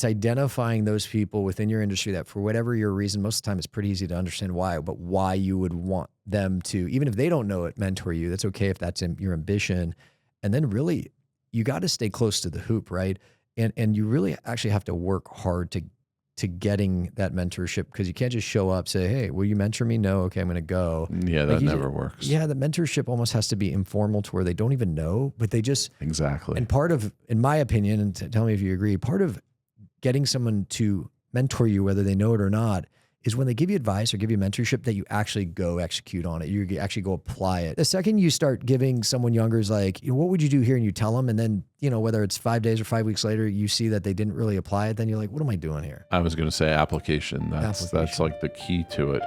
it's identifying those people within your industry that for whatever your reason, most of the time it's pretty easy to understand why, but why you would want them to, even if they don't know it, mentor you. That's okay if that's your ambition. And then really, you got to stay close to the hoop, right? And you really actually have to work hard to getting that mentorship, because you can't just show up, say, hey, will you mentor me? No. Okay, I'm going to go. Yeah, that never works. Yeah, the mentorship almost has to be informal to where they don't even know, but they just. Exactly. And part of, in my opinion, and tell me if you agree, part of getting someone to mentor you, whether they know it or not, is when they give you advice or give you mentorship that you actually go execute on it. You actually go apply it. The second you start giving someone younger is like, what would you do here? And you tell them, and then, whether it's 5 days or 5 weeks later, you see that they didn't really apply it. Then you're like, what am I doing here? I was going to say application. That's like the key to it.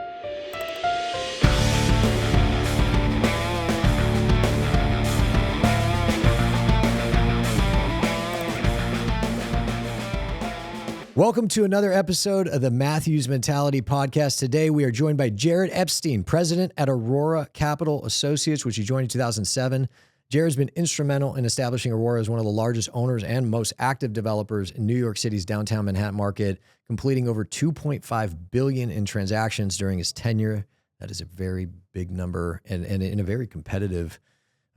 Welcome to another episode of the Matthews Mentality Podcast. Today, we are joined by Jared Epstein, president at Aurora Capital Associates, which he joined in 2007. Jared's been instrumental in establishing Aurora as one of the largest owners and most active developers in New York City's downtown Manhattan market, completing over $2.5 billion in transactions during his tenure. That is a very big number and in a very competitive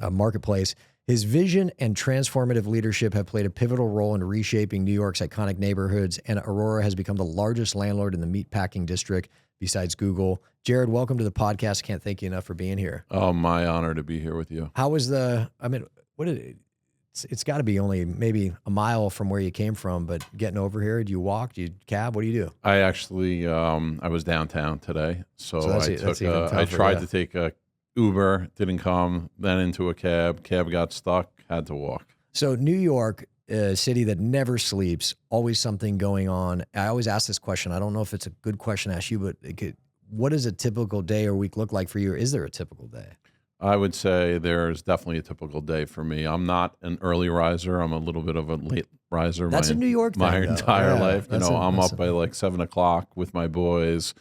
marketplace. His vision and transformative leadership have played a pivotal role in reshaping New York's iconic neighborhoods, and Aurora has become the largest landlord in the Meatpacking District besides Google. Jared, welcome to the podcast. Can't thank you enough for being here. Oh, my honor to be here with you. How was it's got to be only maybe a mile from where you came from, but getting over here, do you walk, do you cab, what do you do? I actually, I was downtown today, so I tried to take a Uber, didn't come, then into a cab got stuck, had to walk. So New York, a city that never sleeps, always something going on. I always ask this question. I don't know if it's a good question to ask you, but what does a typical day or week look like for you? Or is there a typical day? I would say there's definitely a typical day for me. I'm not an early riser. I'm a little bit of a late riser. That's a New York thing, my entire yeah, life. I'm up by like 7 o'clock with my boys.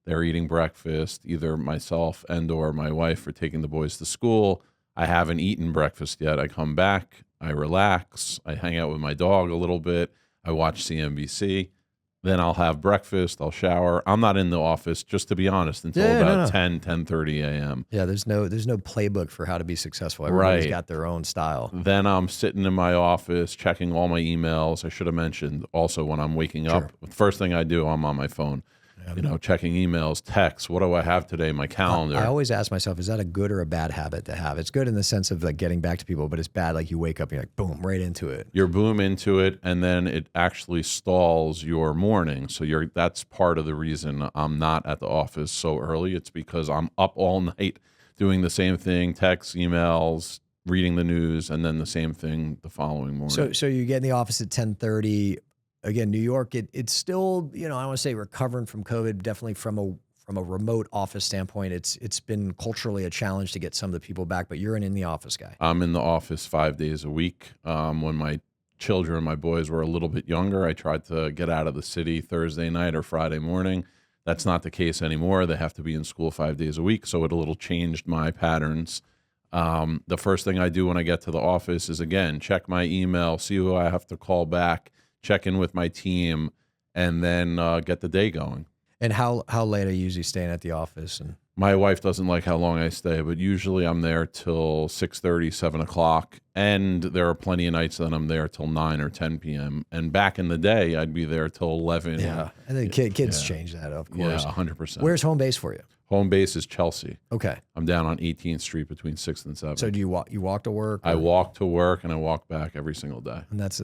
They're eating breakfast. Either myself and or my wife are taking the boys to school. I haven't eaten breakfast yet. I come back, I relax, I hang out with my dog a little bit, I watch CNBC, then I'll have breakfast, I'll shower. I'm not in the office, just to be honest, until 10:30 a.m. Yeah, there's no playbook for how to be successful. Everybody's got their own style. Then I'm sitting in my office checking all my emails. I should have mentioned also when I'm waking up, the first thing I do, I'm on my phone. Checking emails, texts. What do I have today? My calendar. I always ask myself, is that a good or a bad habit to have? It's good in the sense of like getting back to people, but it's bad. Like you wake up and you're like, boom, right into it. You're boom into it. And then it actually stalls your morning. So that's part of the reason I'm not at the office so early. It's because I'm up all night doing the same thing, texts, emails, reading the news, and then the same thing the following morning. So you get in the office at 10:30. Again, New York, it's still, I want to say recovering from COVID, definitely from a remote office standpoint. It's been culturally a challenge to get some of the people back, but you're an in the office guy. I'm in the office 5 days a week. When my children, my boys were a little bit younger, I tried to get out of the city Thursday night or Friday morning. That's not the case anymore. They have to be in school 5 days a week, so it a little changed my patterns. The first thing I do when I get to the office is, again, check my email, see who I have to call back, check in with my team, and then get the day going. And how late are you usually staying at the office? And my wife doesn't like how long I stay, but usually I'm there till 6:30, 7 o'clock. And there are plenty of nights that I'm there till 9 or 10 p.m. And back in the day, I'd be there till 11. Yeah, and then kids change that, of course. Yeah, 100%. Where's home base for you? Home base is Chelsea. Okay. I'm down on 18th Street between 6th and 7th. So do you walk to work? I walk to work and I walk back every single day. And that's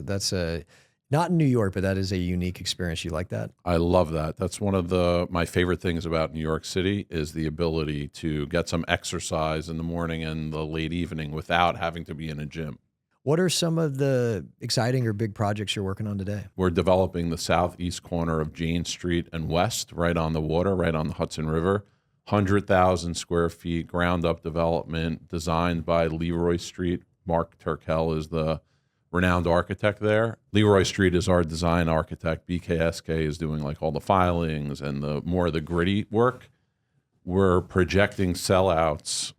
not in New York, but that is a unique experience. You like that? I love that. That's one of my favorite things about New York City is the ability to get some exercise in the morning and the late evening without having to be in a gym. What are some of the exciting or big projects you're working on today? We're developing the southeast corner of Jane Street and West, right on the water, right on the Hudson River. 100,000 square feet, ground-up development, designed by Leroy Street. Mark Turkel is the renowned architect there. Leroy Street is our design architect. BKSK is doing like all the filings and the more of the gritty work. We're projecting sellouts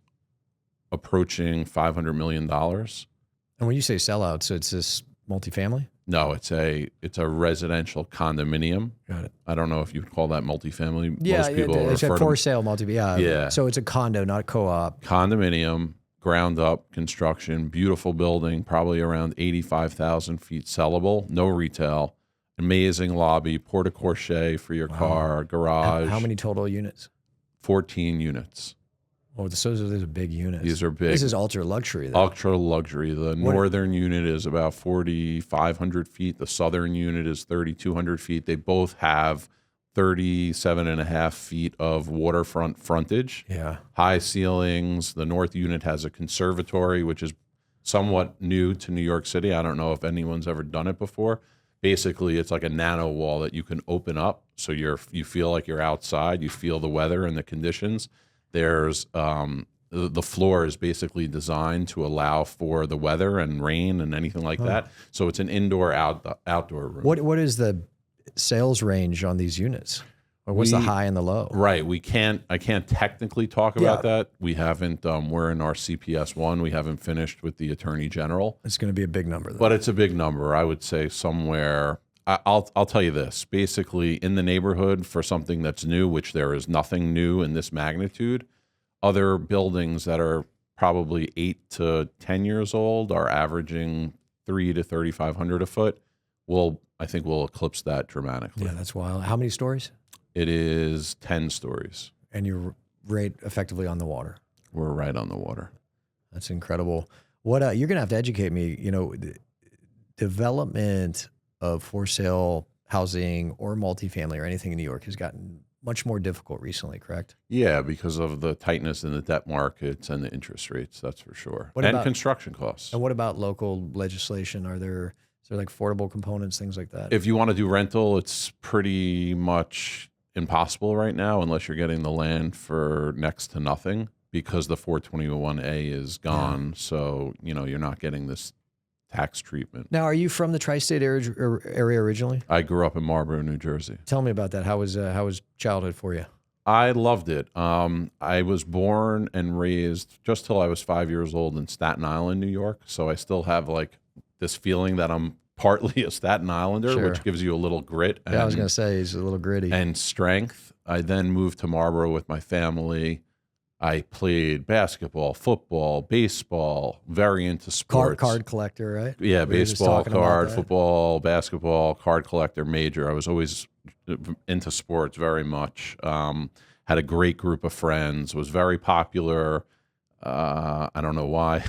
approaching $500 million. And when you say sellouts, so it's this multifamily? No, it's a residential condominium. Got it. I don't know if you'd call that multifamily. Yeah, Most people it's a refer for to sale multi. Yeah. Yeah. So it's a condo, not co-op. condominium, ground up construction, beautiful building, probably around 85,000 feet sellable, no retail, amazing lobby, porte-cochere for your car, garage. How many total units? 14 units. Oh, those are big units. These are big. This is ultra luxury, though. Ultra luxury. The northern unit is about 4,500 feet. The southern unit is 3,200 feet. They both have 37 and a half feet of waterfront frontage. Yeah. High ceilings. The north unit has a conservatory, which is somewhat new to New York City. I don't know if anyone's ever done it before. Basically, it's like a nano wall that you can open up, so you feel like you're outside. You feel the weather and the conditions. There's the floor is basically designed to allow for the weather and rain and anything like that. So it's an indoor outdoor room. What is the sales range on these units? Or what's the high and the low? Right. I can't technically talk about that. We haven't, we're in our CPS 1. We haven't finished with the Attorney General. It's going to be a big number, though. But it's a big number. I would say somewhere, I'll tell you this. Basically, in the neighborhood for something that's new, which there is nothing new in this magnitude, other buildings that are probably 8 to 10 years old are averaging $3,000 to $3,500 a foot. I think we'll eclipse that dramatically. Yeah, that's wild. How many stories? It is 10 stories. And you're right effectively on the water. We're right on the water. That's incredible. What you're going to have to educate me. The development of for sale housing or multifamily or anything in New York has gotten much more difficult recently, correct? Yeah, because of the tightness in the debt markets and the interest rates, that's for sure. And construction costs. And what about local legislation? Is there like affordable components, things like that? If you want to do rental, it's pretty much impossible right now unless you're getting the land for next to nothing because the 421A is gone. Yeah. So, you're not getting this tax treatment. Now, are you from the tri-state area originally? I grew up in Marlborough, New Jersey. Tell me about that. How was childhood for you? I loved it. I was born and raised just till I was 5 years old in Staten Island, New York. So I still have like this feeling that I'm partly a Staten Islander, which gives you a little grit. I was going to say he's a little gritty. And strength. I then moved to Marlborough with my family. I played basketball, football, baseball, very into sports. Card collector, right? Yeah, baseball, card, football, basketball, card collector, major. I was always into sports very much. Had a great group of friends, was very popular. I don't know why.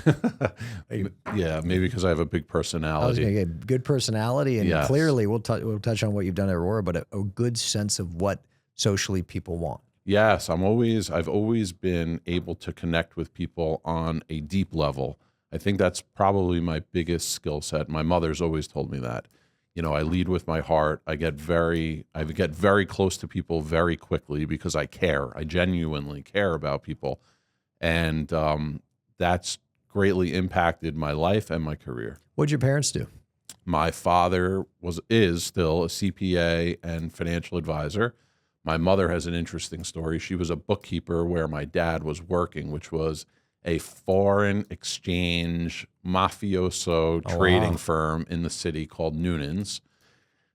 Yeah, maybe because I have a big personality. I was going to get good personality, and clearly we'll touch on what you've done at Aurora, but a good sense of what socially people want. Yes, I've always been able to connect with people on a deep level. I think that's probably my biggest skill set. My mother's always told me that. I lead with my heart. I get very close to people very quickly because I care. I genuinely care about people. And that's greatly impacted my life and my career. What'd your parents do? My father is still a CPA and financial advisor. My mother has an interesting story. She was a bookkeeper where my dad was working, which was a foreign exchange mafioso trading firm in the city called Noonan's.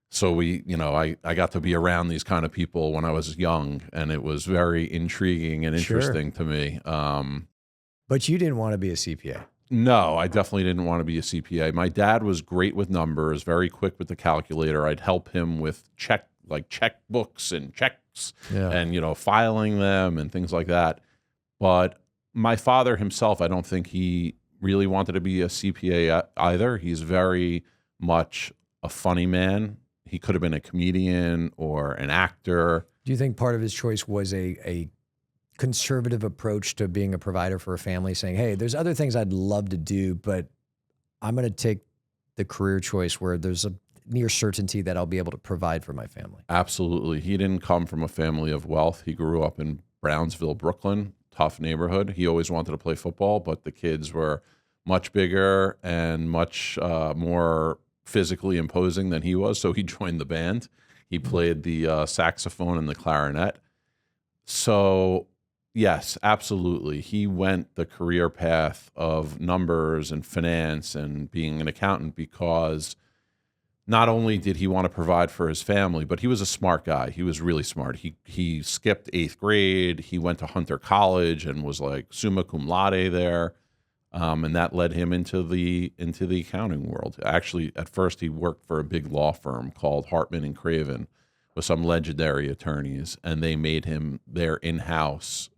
So I got to be around these kind of people when I was young, and it was very intriguing and interesting to me. But you didn't want to be a CPA. No, I definitely didn't want to be a CPA. My dad was great with numbers, very quick with the calculator. I'd help him with checkbooks and checks and, filing them and things like that. But my father himself, I don't think he really wanted to be a CPA either. He's very much a funny man. He could have been a comedian or an actor. Do you think part of his choice was a conservative approach to being a provider for a family, saying, hey, there's other things I'd love to do, but I'm going to take the career choice where there's a near certainty that I'll be able to provide for my family? Absolutely. He didn't come from a family of wealth. He grew up in Brownsville, Brooklyn, tough neighborhood. He always wanted to play football, but the kids were much bigger and much more physically imposing than he was, so he joined the band. He played the saxophone and the clarinet. So, yes, absolutely. He went the career path of numbers and finance and being an accountant because not only did he want to provide for his family, but he was a smart guy. He was really smart. He skipped 8th grade. He went to Hunter College and was like summa cum laude there. And that led him into the accounting world. Actually, at first he worked for a big law firm called Hartman and Craven with some legendary attorneys, and they made him their in-house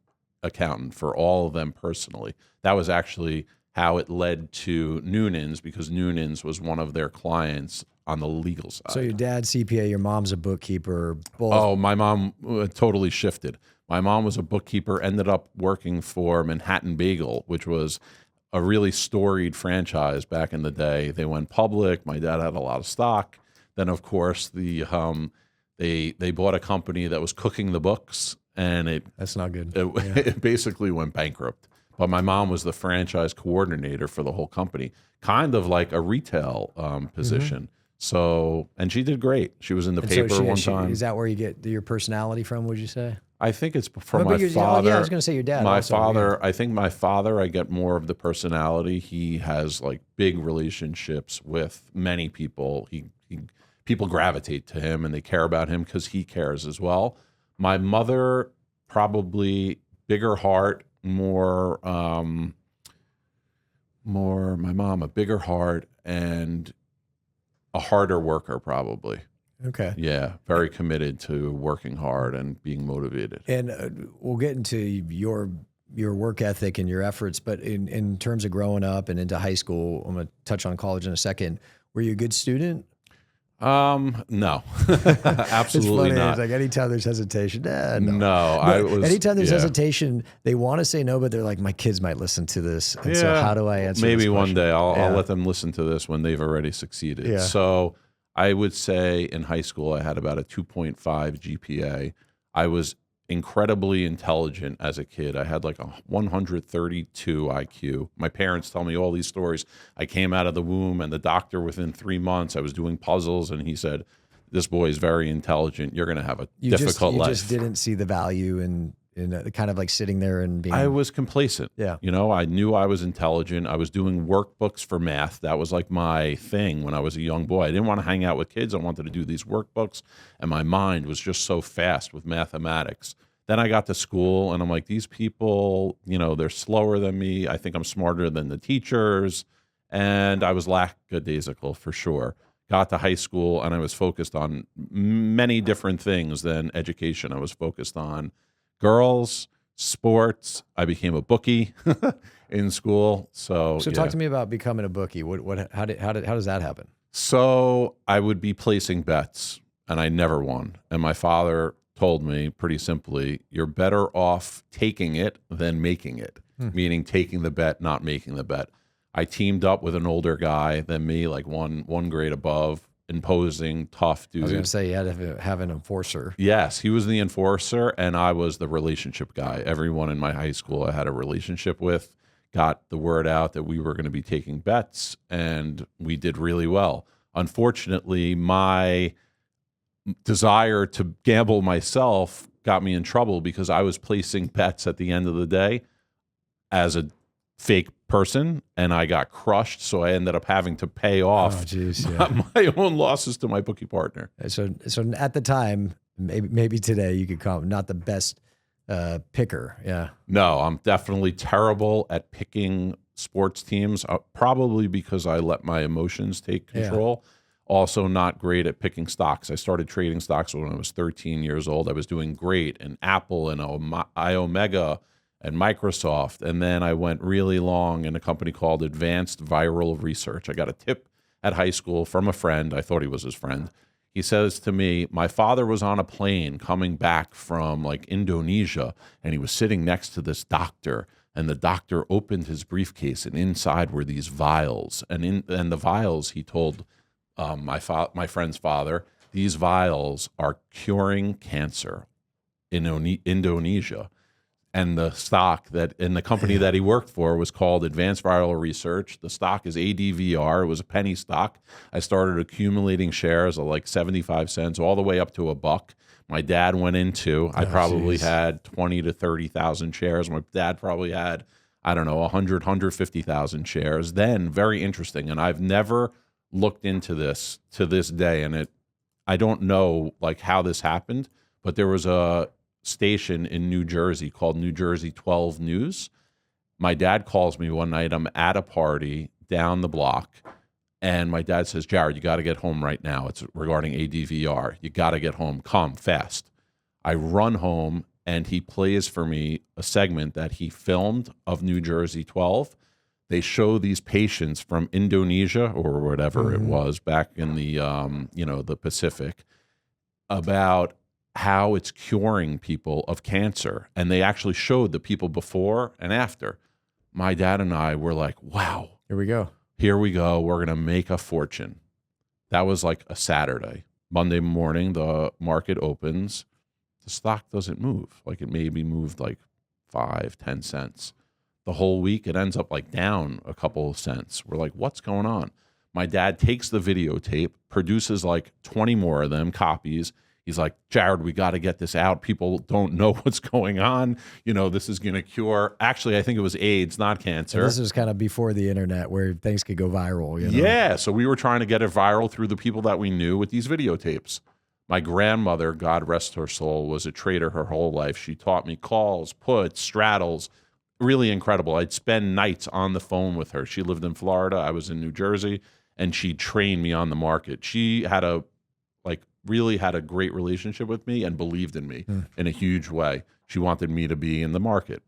accountant for all of them personally. That was actually how it led to Noonan's, because Noonan's was one of their clients on the legal side. So your dad's CPA, your mom's a bookkeeper. Both. Oh, my mom totally shifted. My mom was a bookkeeper, ended up working for Manhattan Bagel, which was a really storied franchise back in the day. They went public. My dad had a lot of stock. Then, of course, they bought a company that was cooking the books, and that's not good. It basically went bankrupt. But my mom was the franchise coordinator for the whole company, kind of like a retail position. Mm-hmm. So, and she did great. She was in the paper one time. Is that where you get your personality from, would you say? I think it's from my father. Yeah, I was going to say your dad. My also, father, yeah. I think my father, I get more of the personality. He has like big relationships with many people. People gravitate to him and they care about him because he cares as well. My mother, probably bigger heart, more my mom, a bigger heart and a harder worker probably. Okay. Yeah, very committed to working hard and being motivated. And we'll get into your work ethic and your efforts, but in terms of growing up and into high school, I'm going to touch on college in a second. Were you a good student? No, absolutely not. It's like anytime there's hesitation, no. I was. Anytime there's hesitation, they want to say no, but they're like, my kids might listen to this. And so how do I answer Maybe this one day I'll let them listen to this when they've already succeeded. Yeah. So I would say in high school, I had about a 2.5 GPA. I was incredibly intelligent as a kid. I had like a 132 IQ. My parents tell me all these stories. I came out of the womb and the doctor within 3 months, I was doing puzzles and he said, this boy is very intelligent. You're going to have a difficult life. You just didn't see the value in kind of like sitting there and being... I was complacent. Yeah. You know, I knew I was intelligent. I was doing workbooks for math. That was like my thing when I was a young boy. I didn't want to hang out with kids. I wanted to do these workbooks. And my mind was just so fast with mathematics. Then I got to school and I'm like, these people, you know, they're slower than me. I think I'm smarter than the teachers. And I was lackadaisical for sure. Got to high school and I was focused on many different things than education. I was focused on girls, sports. I became a bookie in school. So talk to me about becoming a bookie. How does that happen? So I would be placing bets and I never won. And my father told me pretty simply, you're better off taking it than making it, meaning taking the bet, not making the bet. I teamed up with an older guy than me, like one grade above, imposing, tough dude. I was going to say you had to have an enforcer. Yes, he was the enforcer, and I was the relationship guy. Everyone in my high school I had a relationship with got the word out that we were going to be taking bets, and we did really well. Unfortunately, my desire to gamble myself got me in trouble because I was placing bets at the end of the day as a fake person and I got crushed. So I ended up having to pay off my own losses to my bookie partner. So at the time, maybe today you could call not the best picker. Yeah. No, I'm definitely terrible at picking sports teams, probably because I let my emotions take control. Yeah. Also not great at picking stocks. I started trading stocks when I was 13 years old. I was doing great in Apple and iOmega and Microsoft. And then I went really long in a company called Advanced Viral Research. I got a tip at high school from a friend. I thought he was his friend. He says to me, my father was on a plane coming back from like Indonesia, and he was sitting next to this doctor. And the doctor opened his briefcase, and inside were these vials. And the vials, he told my friend's father, these vials are curing cancer in Indonesia. And the stock that in the company that he worked for was called Advanced Viral Research. The stock is ADVR. It was a penny stock. I started accumulating shares of like 75 cents all the way up to $1. My dad went into, I probably had 20 to 30,000 shares. My dad probably had, I don't know, 100, 150,000 shares. Then, very interesting, and I've never looked into this to this day, and I don't know like how this happened, but there was a station in New Jersey called New Jersey 12 News. My dad calls me one night. I'm at a party down the block, and my dad says, Jared, you got to get home right now. It's regarding ADVR. You got to get home. Come fast. I run home, and he plays for me a segment that he filmed of New Jersey 12. They show these patients from Indonesia or whatever it was back in the the Pacific, about how it's curing people of cancer. And they actually showed the people before and after. My dad and I were like, wow. Here we go. Here we go. We're going to make a fortune. That was like a Saturday. Monday morning, the market opens. The stock doesn't move. Like it maybe moved like 5-10 cents. The whole week, it ends up like down a couple of cents. We're like, what's going on? My dad takes the videotape, produces like 20 more of them, copies. He's like, Jared, we got to get this out. People don't know what's going on. This is going to cure. Actually, I think it was AIDS, not cancer. And this was kind of before the internet where things could go viral. Yeah. So we were trying to get it viral through the people that we knew with these videotapes. My grandmother, God rest her soul, was a trader her whole life. She taught me calls, puts, straddles. Really incredible. I'd spend nights on the phone with her. She lived in Florida. I was in New Jersey, and she trained me on the market. She had really had a great relationship with me and believed in me in a huge way. She wanted me to be in the market.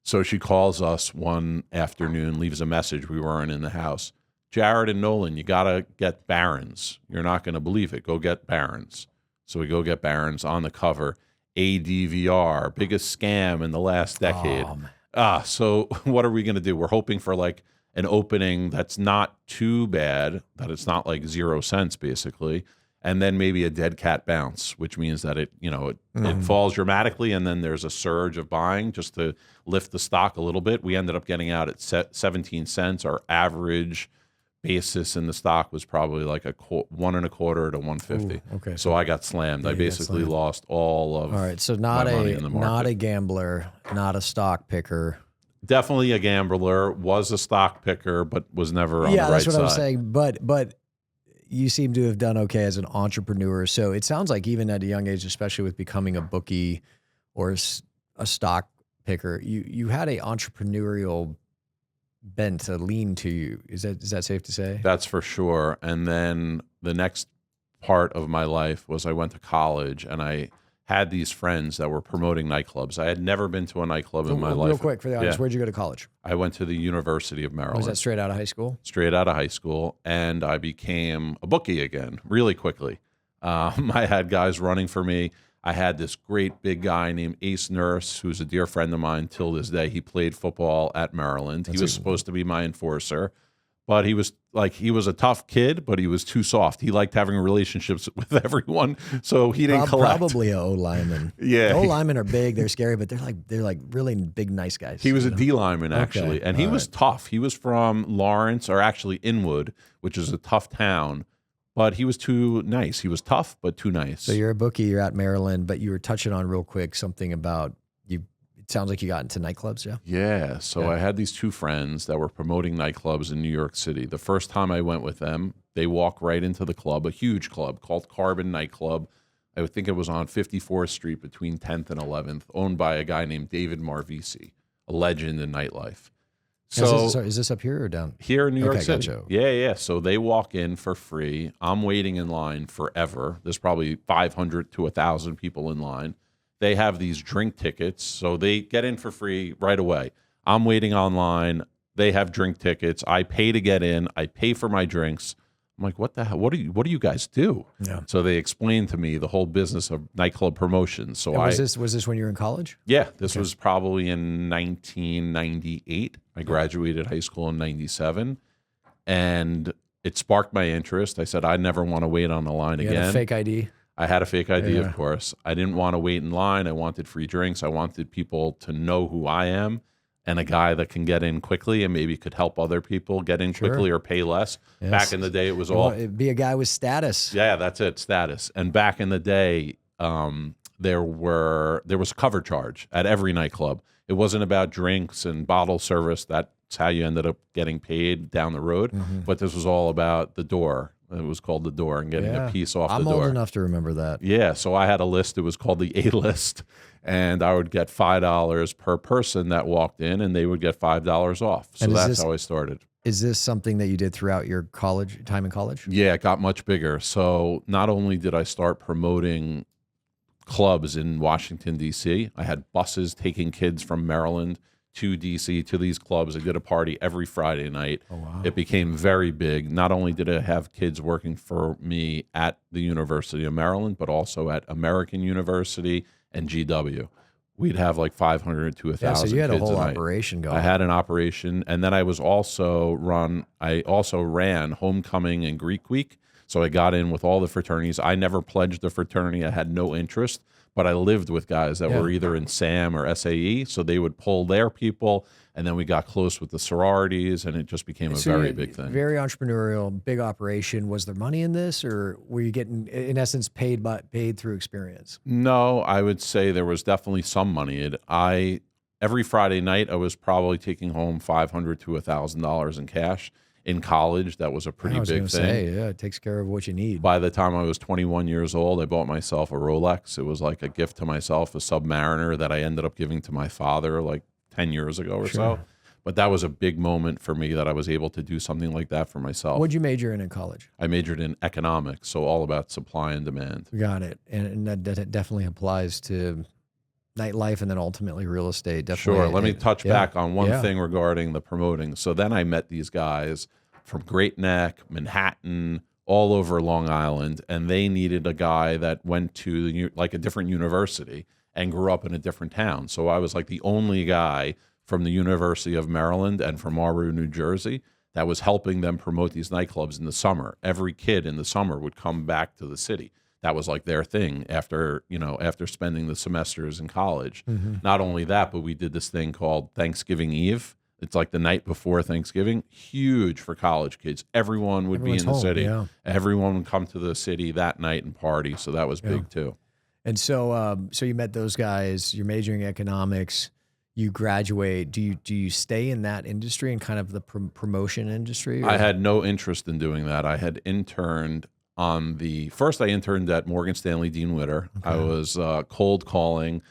So she calls us one afternoon, leaves a message. We weren't in the house. Jared and Nolan, you got to get Barron's. You're not going to believe it. Go get Barron's. So we go get Barron's. On the cover, ADVR, biggest scam in the last decade. So what are we going to do? We're hoping for like an opening that's not too bad, that it's not like 0 cents basically, and then maybe a dead cat bounce, which means that it falls dramatically, and then there's a surge of buying just to lift the stock a little bit. We ended up getting out at 17 cents. Our average basis in the stock was probably like a 1.25 to 150. Okay. So I got slammed. I basically lost all right. So not my money in the market. Not a gambler, not a stock picker. Definitely a gambler. Was a stock picker, but was never on the right side. Yeah, that's what I'm saying. But you seem to have done okay as an entrepreneur. So it sounds like even at a young age, especially with becoming a bookie or a stock picker, you had a entrepreneurial bent, a lean to you. Is that safe to say? That's for sure. And then the next part of my life was I went to college, and I had these friends that were promoting nightclubs. I had never been to a nightclub in my life. Real quick for the audience, where'd you go to college? I went to the University of Maryland. Was that straight out of high school? Straight out of high school, and I became a bookie again really quickly. I had guys running for me. I had this great big guy named Ace Nurse, who's a dear friend of mine till this day. He played football at Maryland. He was supposed to be my enforcer, but he was a tough kid, but he was too soft. He liked having relationships with everyone, so he didn't collect. Probably an O lineman. Yeah, O linemen are big. They're scary, but they're like really big, nice guys. He was a D lineman actually, and he was tough. He was from Lawrence, or actually Inwood, which is a tough town. But he was too nice. He was tough, but too nice. So you're a bookie, you're at Maryland, but you were touching on real quick something about you. It sounds like you got into nightclubs, yeah? Yeah. So I had these two friends that were promoting nightclubs in New York City. The first time I went with them, they walk right into the club, a huge club called Carbon Nightclub. I would think it was on 54th Street between 10th and 11th, owned by a guy named David Marvisi, a legend in nightlife. So is this up here or down? Here in New York City. Gotcha. Yeah. So they walk in for free. I'm waiting in line forever. There's probably 500 to 1,000 people in line. They have these drink tickets, so they get in for free right away. I'm waiting online. They have drink tickets. I pay to get in. I pay for my drinks. I'm like, what the hell? What do you guys do? Yeah. So they explained to me the whole business of nightclub promotions. So was this when you were in college? Yeah, this was probably in 1998. I graduated high school in 97, and it sparked my interest. I said, I never want to wait on the line again. You had a fake ID? I had a fake ID, of course. I didn't want to wait in line. I wanted free drinks. I wanted people to know who I am, and a guy that can get in quickly and maybe could help other people get in quickly or pay less. Yes. Back in the day, it was all... It'd be a guy with status. Yeah, that's it, status. And back in the day, there was cover charge at every nightclub. It wasn't about drinks and bottle service. That It's how you ended up getting paid down the road. But this was all about the door. It was called the door and getting a piece off the door. I'm old enough to remember that. Yeah, so I had a list. It was called the A list, and I would get $5 per person that walked in, and they would get $5 off. So that's how I started. Is this something that you did throughout your time in college? Yeah, it got much bigger. So not only did I start promoting clubs in Washington, D.C., I had buses taking kids from Maryland to DC to these clubs. I did a party every Friday night. Oh, wow. It became very big. Not only did I have kids working for me at the University of Maryland, but also at American University and GW. We'd have like 500 to 1,000 kids. So you had a whole night. operation going. I had an operation, and then I also ran Homecoming and Greek Week. So I got in with all the fraternities. I never pledged a fraternity. I had no interest. But I lived with guys that were either in SAM or SAE, so they would pull their people, and then we got close with the sororities, and it just became a very big thing. Very entrepreneurial, big operation. Was there money in this, or were you getting, in essence, paid through experience? No, I would say there was definitely some money. Every Friday night, I was probably taking home $500 to $1,000 in cash. In college, that was a pretty big thing. It takes care of what you need. By the time I was 21 years old, I bought myself a Rolex. It was like a gift to myself, a Submariner that I ended up giving to my father like 10 years ago or so. But that was a big moment for me that I was able to do something like that for myself. What'd you major in college? I majored in economics, so all about supply and demand. Got it. And that definitely applies to nightlife and then ultimately real estate. Definitely. Sure. Let me touch back on one thing regarding the promoting. So then I met these guys from Great Neck, Manhattan, all over Long Island, and they needed a guy that went to like a different university and grew up in a different town. So I was like the only guy from the University of Maryland and from Marlborough, New Jersey, that was helping them promote these nightclubs in the summer. Every kid in the summer would come back to the city. That was like their thing after spending the semesters in college. Not only that, but we did this thing called Thanksgiving Eve. It's like the night before Thanksgiving, huge for college kids. Everyone would be in the city. Yeah. Everyone would come to the city that night and party. So that was big too. And so, so you met those guys. You're majoring in economics. You graduate. Do you stay in that industry and kind of the promotion industry? Or? I had no interest in doing that. I had interned first I interned at Morgan Stanley Dean Witter. Okay. I was cold calling.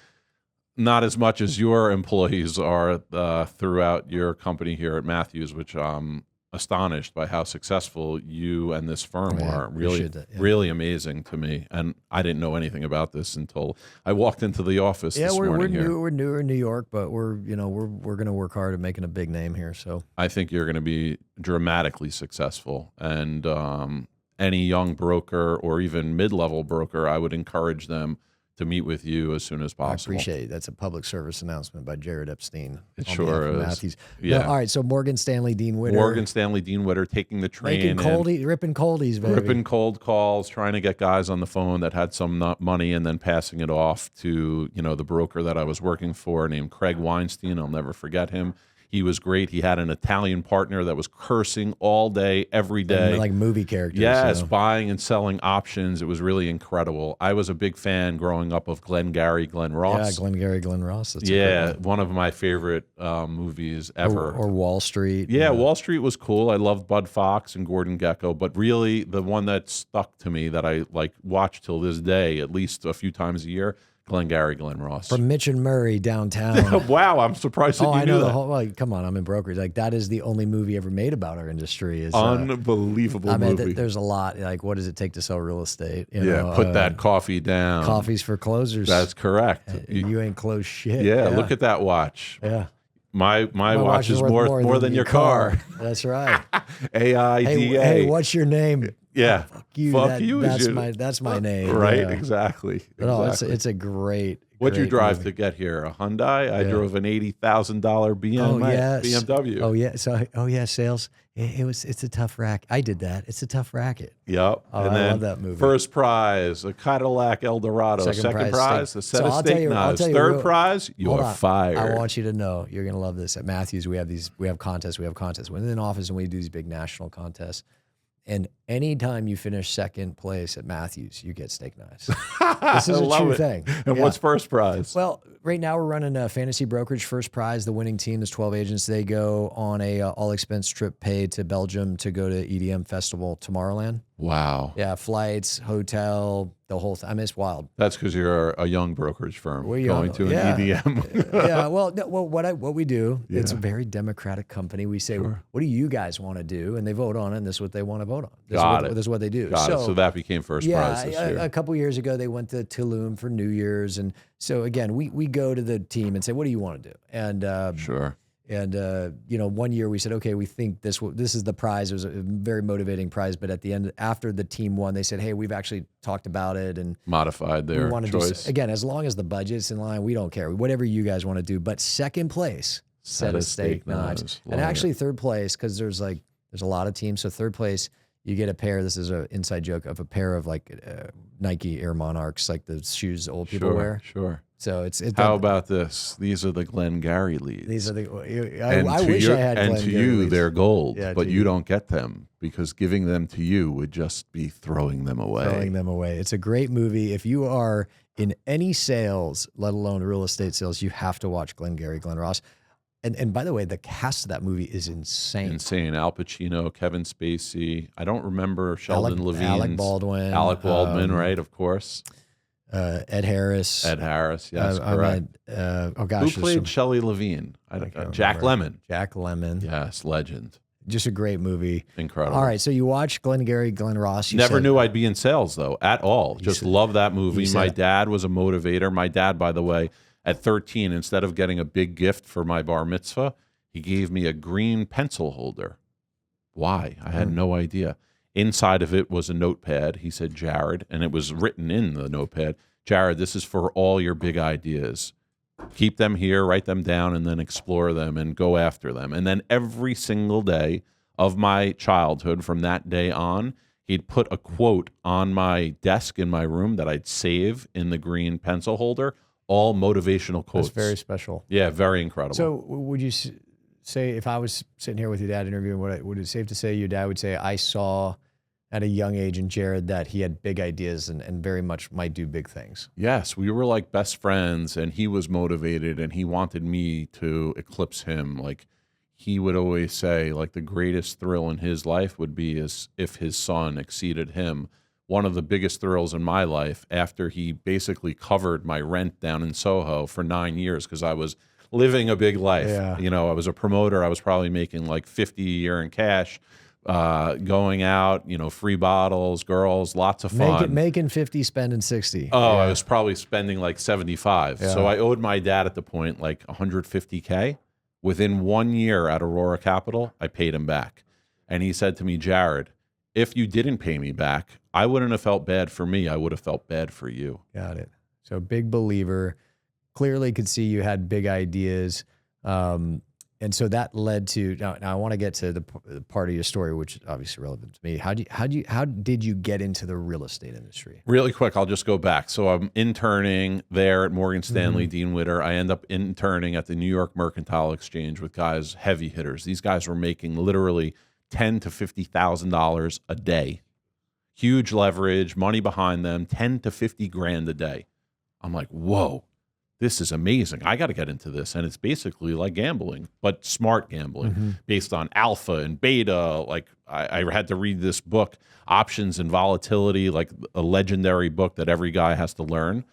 Not as much as your employees are throughout your company here at Matthews, which I'm astonished by how successful you and this firm are. Really amazing to me. And I didn't know anything about this until I walked into the office this morning here. We're newer in New York, but we're going to work hard at making a big name here. So I think you're going to be dramatically successful. And any young broker or even mid-level broker, I would encourage them to meet with you as soon as possible. I appreciate it. That's a public service announcement by Jared Epstein. It sure is. Matthews. Yeah. No, all right. So Morgan Stanley Dean Witter. Morgan Stanley Dean Witter taking the train. Ripping coldies, baby. Ripping cold calls, trying to get guys on the phone that had some money and then passing it off to, the broker that I was working for named Craig Weinstein. I'll never forget him. He was great. He had an Italian partner that was cursing all day, every day. Like movie characters. Yes, buying and selling options. It was really incredible. I was a big fan growing up of Glengarry Glen Ross. Yeah, Glengarry Glen Ross. That's one of my favorite movies ever. Or Wall Street. Yeah, Wall Street was cool. I loved Bud Fox and Gordon Gekko. But really, the one that stuck to me that I watch till this day, at least a few times a year, Glengarry Glen Ross. From Mitch and Murray downtown. Wow, I'm surprised that you knew I know that. the whole. Like, come on, I'm in brokerage. Like that is the only movie ever made about our industry. Is unbelievable movie. There's a lot. Like, what does it take to sell real estate? Put that coffee down. Coffee's for closers. That's correct. You ain't closed shit. Yeah, look at that watch. Yeah. My watch is more than your car. That's right. AIDA. Hey, what's your name? Yeah. Fuck you. That's my name. Right, yeah. Exactly. No, it's a great. What'd you drive movie. to get here? A Hyundai? I drove an $80,000 BMW. Sales. It's a tough racket. I did that. It's a tough racket. Yep. Oh, I love that movie. First prize, a Cadillac Eldorado. Second prize, a set of steak knives. Third prize, you are fired. I want you to know, you're gonna love this. At Matthews, we have contests. We're in an office and we do these big national contests. And anytime you finish second place at Matthews, you get steak knives. This is a true thing. And what's first prize? Well, right now we're running a fantasy brokerage first prize. The winning team, there's 12 agents. They go on a all expense trip paid to Belgium to go to EDM Festival Tomorrowland. Wow. Yeah, flights, hotel, the whole thing. I mean, it's wild. That's because you're a young brokerage firm going to an EDM. Yeah, well, what we do, it's a very democratic company. We say, what do you guys want to do? And they vote on it, and this is what they want to vote on. This is what they do. So that became first prize this year. A couple years ago, they went to Tulum for New Year's. And so, again, we go to the team and say, what do you want to do? And And, 1 year we said, okay, we think this is the prize. It was a very motivating prize. But at the end, after the team won, they said, hey, we've actually talked about it and modified their choice. Again, as long as the budget's in line, we don't care. Whatever you guys want to do. But second place, set of steak knives. And actually third place, because there's a lot of teams. So third place, you get a pair. This is an inside joke of a pair of Nike Air Monarchs, like the shoes old people wear. Sure. So it's how about this? These are the Glengarry leads. These are I wish I had. And Glengarry to you, leads. they're gold, but you don't get them because giving them to you would just be throwing them away. Throwing them away. It's a great movie. If you are in any sales, let alone real estate sales, you have to watch Glengarry Glen Ross. And by the way, the cast of that movie is insane. Insane. Al Pacino, Kevin Spacey. I don't remember Sheldon Levine. Alec Baldwin. Alec Baldwin, right? Of course. Ed Harris. Ed Harris, yes, correct. Who played Shelley Levine? Jack Lemmon. Jack Lemmon. Yes, legend. Just a great movie. Incredible. All right, so you watch Glengarry Glen Ross. Never knew I'd be in sales, though, at all. Just love that movie. My dad was a motivator. My dad, by the way, at 13, instead of getting a big gift for my bar mitzvah, he gave me a green pencil holder. Why? I had no idea. Inside of it was a notepad. He said, Jared, and it was written in the notepad, Jared, this is for all your big ideas. Keep them here, write them down, and then explore them and go after them. And then every single day of my childhood from that day on, he'd put a quote on my desk in my room that I'd save in the green pencil holder, all motivational quotes. That's very special. Yeah, very incredible. So would you say, if I was sitting here with your dad interviewing, would it safe to say your dad would say, I saw at a young age in Jared that he had big ideas and very much might do big things? Yes, we were like best friends, and he was motivated, and he wanted me to eclipse him. Like, he would always say, like, the greatest thrill in his life would be as if his son exceeded him. One of the biggest thrills in my life, after he basically covered my rent down in Soho for 9 years, because I was living a big life. Yeah. I was a promoter. I was probably making like 50 a year in cash, going out, free bottles, girls, lots of fun. Making 50, spending 60. Oh, I was probably spending like 75. Yeah. So I owed my dad at the point like 150K. Within 1 year at Aurora Capital, I paid him back. And he said to me, Jared, if you didn't pay me back, I wouldn't have felt bad for me. I would have felt bad for you. Got it. So big believer. Clearly could see you had big ideas. And so that led to, now I want to get to the part of your story, which is obviously relevant to me. How did you get into the real estate industry? Really quick, I'll just go back. So I'm interning there at Morgan Stanley, Dean Witter. I end up interning at the New York Mercantile Exchange with guys, heavy hitters. These guys were making literally $10,000 to $50,000 a day. Huge leverage, money behind them, 10 to 50 grand a day. I'm like, whoa. This is amazing. I got to get into this. And it's basically like gambling, but smart gambling based on alpha and beta. Like I had to read this book, Options and Volatility, like a legendary book that every guy has to learn.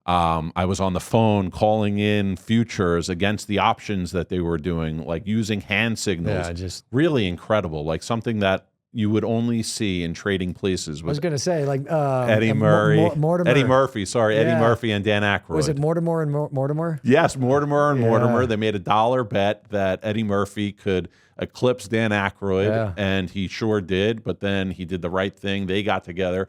I was on the phone calling in futures against the options that they were doing, like using hand signals. Yeah, just really incredible. Like something that you would only see in trading places. I was going to say, like Eddie Murray, Mortimer. Eddie Murphy, sorry, Eddie Murphy and Dan Aykroyd. Was it Mortimer and Mortimer? Yes, Mortimer and Mortimer. They made a $1 bet that Eddie Murphy could eclipse Dan Aykroyd, and he sure did. But then he did the right thing. They got together.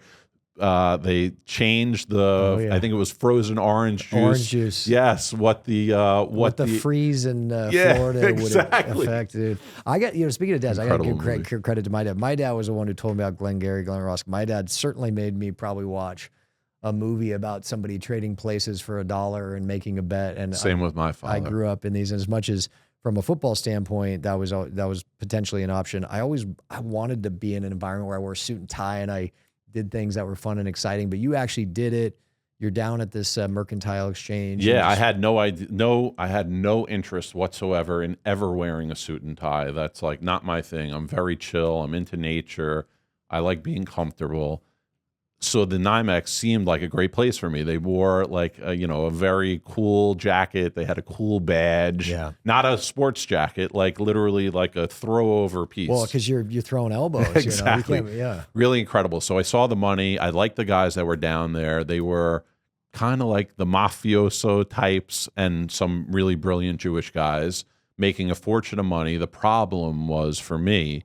They changed the, I think it was frozen orange juice. Orange juice. Yes, what the freeze in Florida exactly. would affect, dude. I got, speaking of dads, I got to give credit to my dad. My dad was the one who told me about Glengarry Glen Ross. My dad certainly made me probably watch a movie about somebody trading places for $1 and making a bet. And same with my father. I grew up in these, and as much as from a football standpoint, that was potentially an option. I wanted to be in an environment where I wore a suit and tie and I did things that were fun and exciting, but you actually did it. You're down at this mercantile exchange. Yeah, I had no idea. I had no interest whatsoever in ever wearing a suit and tie. That's like not my thing. I'm very chill. I'm into nature. I like being comfortable. So the NYMEX seemed like a great place for me. They wore like a very cool jacket. They had a cool badge, not a sports jacket, like literally like a throw over piece. Well, because you're throwing elbows, exactly. You can't, really incredible. So I saw the money. I liked the guys that were down there. They were kind of like the mafioso types and some really brilliant Jewish guys making a fortune of money. The problem was for me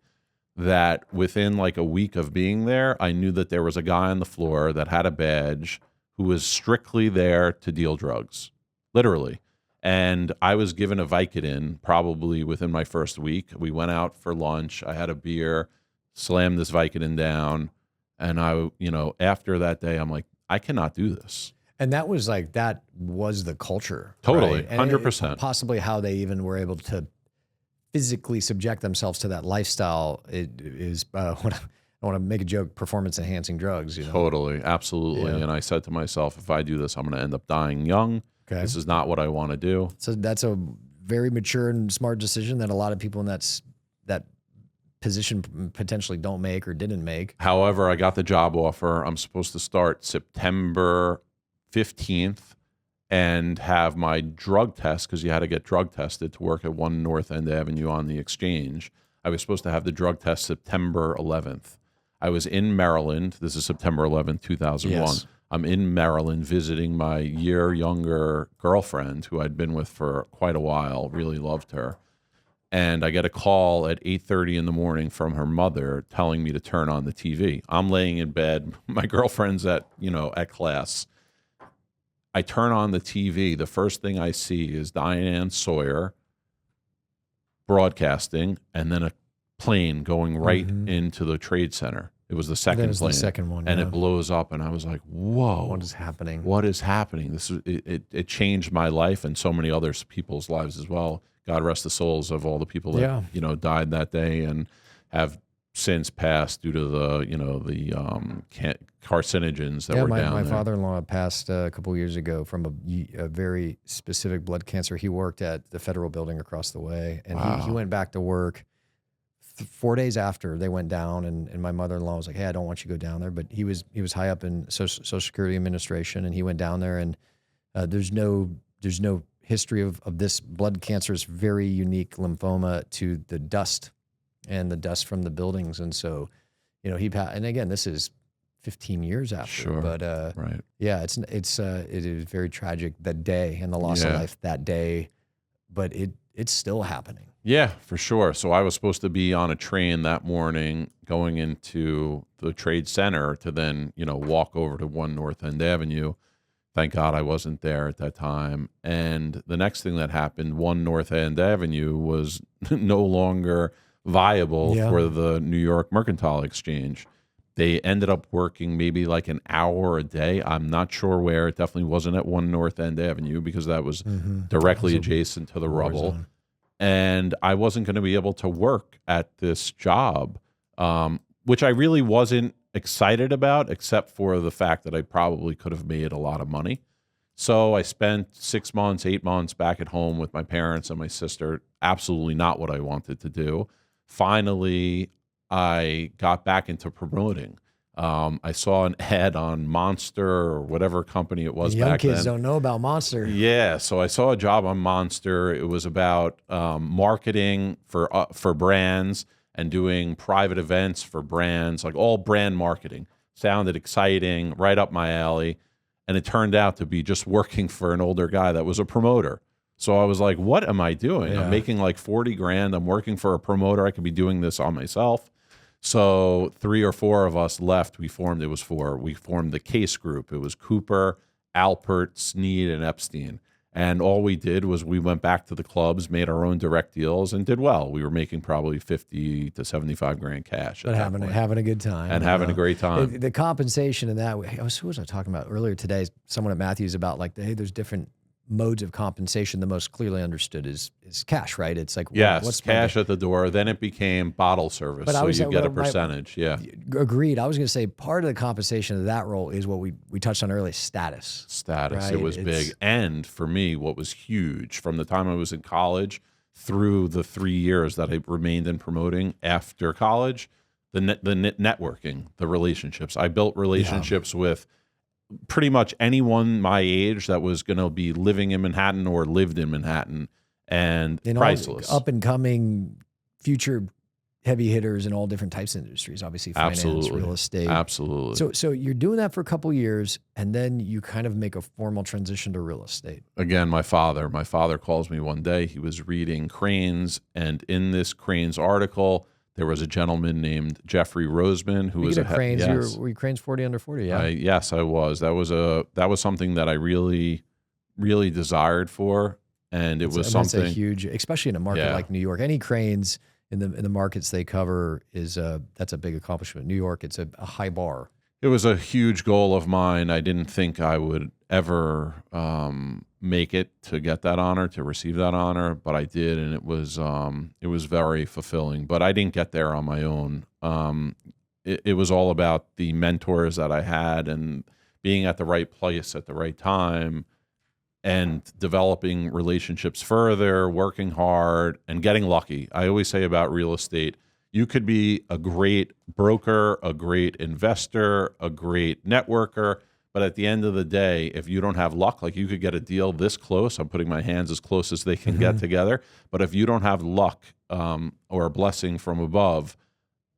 that within like a week of being there, I knew that there was a guy on the floor that had a badge who was strictly there to deal drugs, literally. And I was given a Vicodin probably within my first week. We went out for lunch. I had a beer, slammed this Vicodin down. And after that day, I'm like, I cannot do this. And that was the culture. Totally, right? 100%. Possibly how they even were able to physically subject themselves to that lifestyle. It is, I want to make a joke, performance enhancing drugs. Totally, absolutely. Yeah. And I said to myself, if I do this, I'm going to end up dying young. Okay. This is not what I want to do. So that's a very mature and smart decision that a lot of people in that position potentially don't make or didn't make. However, I got the job offer. I'm supposed to start September 15th and have my drug test, because you had to get drug tested to work at 1 North End Avenue on the exchange. I was supposed to have the drug test September 11th. I was in Maryland. This is September 11th, 2001. Yes. I'm in Maryland visiting my year younger girlfriend who I'd been with for quite a while, really loved her. And I get a call at 8:30 in the morning from her mother telling me to turn on the TV. I'm laying in bed. My girlfriend's at class. I turn on the TV. The first thing I see is Diane Sawyer broadcasting, and then a plane going right into the Trade Center. It was the second plane. The second one, and it blows up, and I was like, "Whoa! What is happening? What is happening?" It changed my life and so many other people's lives as well. God rest the souls of all the people that died that day and have since passed due to the carcinogens that were down there. My father-in-law passed a couple of years ago from a very specific blood cancer. He worked at the federal building across the way, and he went back to work 4 days after they went down. And my mother-in-law was like, "Hey, I don't want you to go down there," but he was high up in Social Security Administration, and he went down there. And there's no history of this blood cancer. Is very unique lymphoma to the dust. And the dust from the buildings. And so, he passed. And again, this is 15 years after. Sure. But right. Yeah, it is very tragic that day and the loss of life that day. But it's still happening. Yeah, for sure. So I was supposed to be on a train that morning going into the Trade Center to then, walk over to 1 North End Avenue. Thank God I wasn't there at that time. And the next thing that happened, 1 North End Avenue was no longer viable for the New York Mercantile Exchange. They ended up working maybe like an hour a day. I'm not sure where. It definitely wasn't at 1 North End Avenue because that was directly adjacent to the rubble. Zone. And I wasn't going to be able to work at this job, which I really wasn't excited about, except for the fact that I probably could have made a lot of money. So I spent 6 months, 8 months back at home with my parents and my sister. Absolutely not what I wanted to do. Finally, I got back into promoting. I saw an ad on Monster or whatever company it was back then. Young kids don't know about Monster. Yeah, so I saw a job on Monster. It was about marketing for brands and doing private events for brands, like all brand marketing. Sounded exciting, right up my alley. And it turned out to be just working for an older guy that was a promoter. So I was like, what am I doing? Yeah. I'm making like 40 grand. I'm working for a promoter. I could be doing this on myself. So 3 or 4 of us left. We formed the Case Group. It was Cooper, Alpert, Sneed, and Epstein. And all we did was we went back to the clubs, made our own direct deals, and did well. We were making probably 50 to 75 grand cash. But having a good time. And having a great time. The compensation in that way. Who was I talking about earlier today? Someone at Matthews about like, hey, there's different modes of compensation, the most clearly understood is cash, right? It's like, Yes, what's cash at the door. Then it became bottle service, But I so was you get a percentage. Agreed. I was going to say part of the compensation of that role is what we touched on earlier, status. Status. Right? It was big. And for me, what was huge from the time I was in college through the 3 years that I remained in promoting after college, the networking, the relationships. I built relationships with pretty much anyone my age that was going to be living in Manhattan or lived in Manhattan, and priceless. Up and coming future heavy hitters in all different types of industries, obviously finance, real estate. Absolutely. So you're doing that for a couple of years, and then you kind of make a formal transition to real estate. Again, my father calls me one day. He was reading Cranes, and in this Cranes article, there was a gentleman named Jeffrey Roseman who was a Cranes. Were you Cranes 40 under 40? Yeah. Yes, I was. That was something that I really, really desired for, and it was something that's a huge, especially in a market like New York. Any Cranes in the markets they cover that's a big accomplishment. New York, it's a high bar. It was a huge goal of mine. I didn't think I would ever make it to get that honor, to receive that honor, but I did, and it was very fulfilling. But I didn't get there on my own. It was all about the mentors that I had and being at the right place at the right time and developing relationships further, working hard, and getting lucky. I always say about real estate, you could be a great broker, a great investor, a great networker, but at the end of the day, if you don't have luck, like you could get a deal this close, I'm putting my hands as close as they can get together, but if you don't have luck or a blessing from above,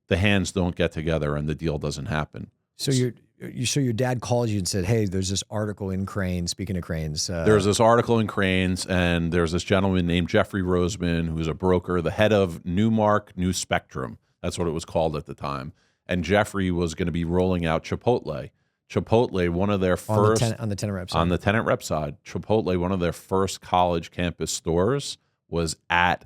the hands don't get together and the deal doesn't happen. So your dad called you and said, hey, there's this article in Cranes, speaking of Cranes. There's this article in Cranes, and there's this gentleman named Jeffrey Roseman, who's a broker, the head of Newmark New Spectrum. That's what it was called at the time. And Jeffrey was going to be rolling out Chipotle. Chipotle, one of their first... On the tenant rep side. On the tenant rep side. Chipotle, one of their first college campus stores was at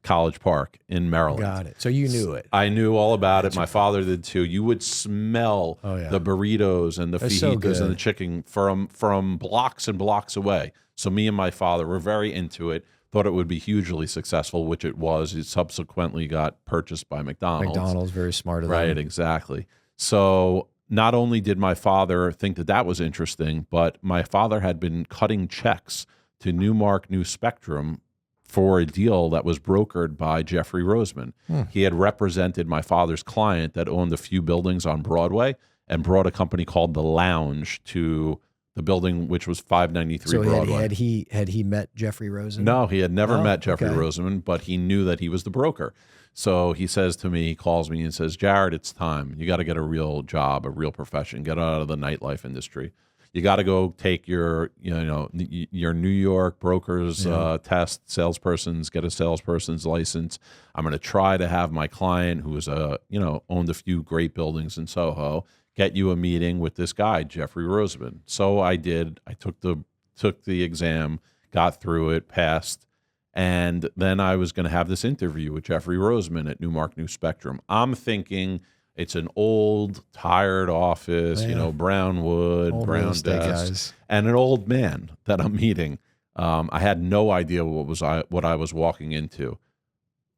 College Park in Maryland. Got it. So you knew it. I knew all about it. My father did too. You would smell the burritos and the fajitas and the chicken from blocks and blocks away. So me and my father were very into it, thought it would be hugely successful, which it was. It subsequently got purchased by McDonald's. McDonald's, very smart of them. Right, exactly. So not only did my father think that was interesting, but my father had been cutting checks to Newmark New Spectrum for a deal that was brokered by Jeffrey Roseman. He had represented my father's client that owned a few buildings on Broadway and brought a company called The Lounge to the building, which was 593 Broadway. Had he met Jeffrey Roseman? No, he had never met Jeffrey Roseman, but he knew that he was the broker. So he says to me, he calls me and says, Jared, it's time. You got to get a real job, a real profession, get out of the nightlife industry. You got to go take your New York broker's test, salesperson's, get a salesperson's license. I'm going to try to have my client, who is owned a few great buildings in Soho, get you a meeting with this guy, Jeffrey Roseman. So I did. I took the exam, got through it, passed, and then I was going to have this interview with Jeffrey Roseman at Newmark New Spectrum. I'm thinking, it's an old, tired office, brown wood, old brown desks, and an old man that I'm meeting. I had no idea what I was walking into.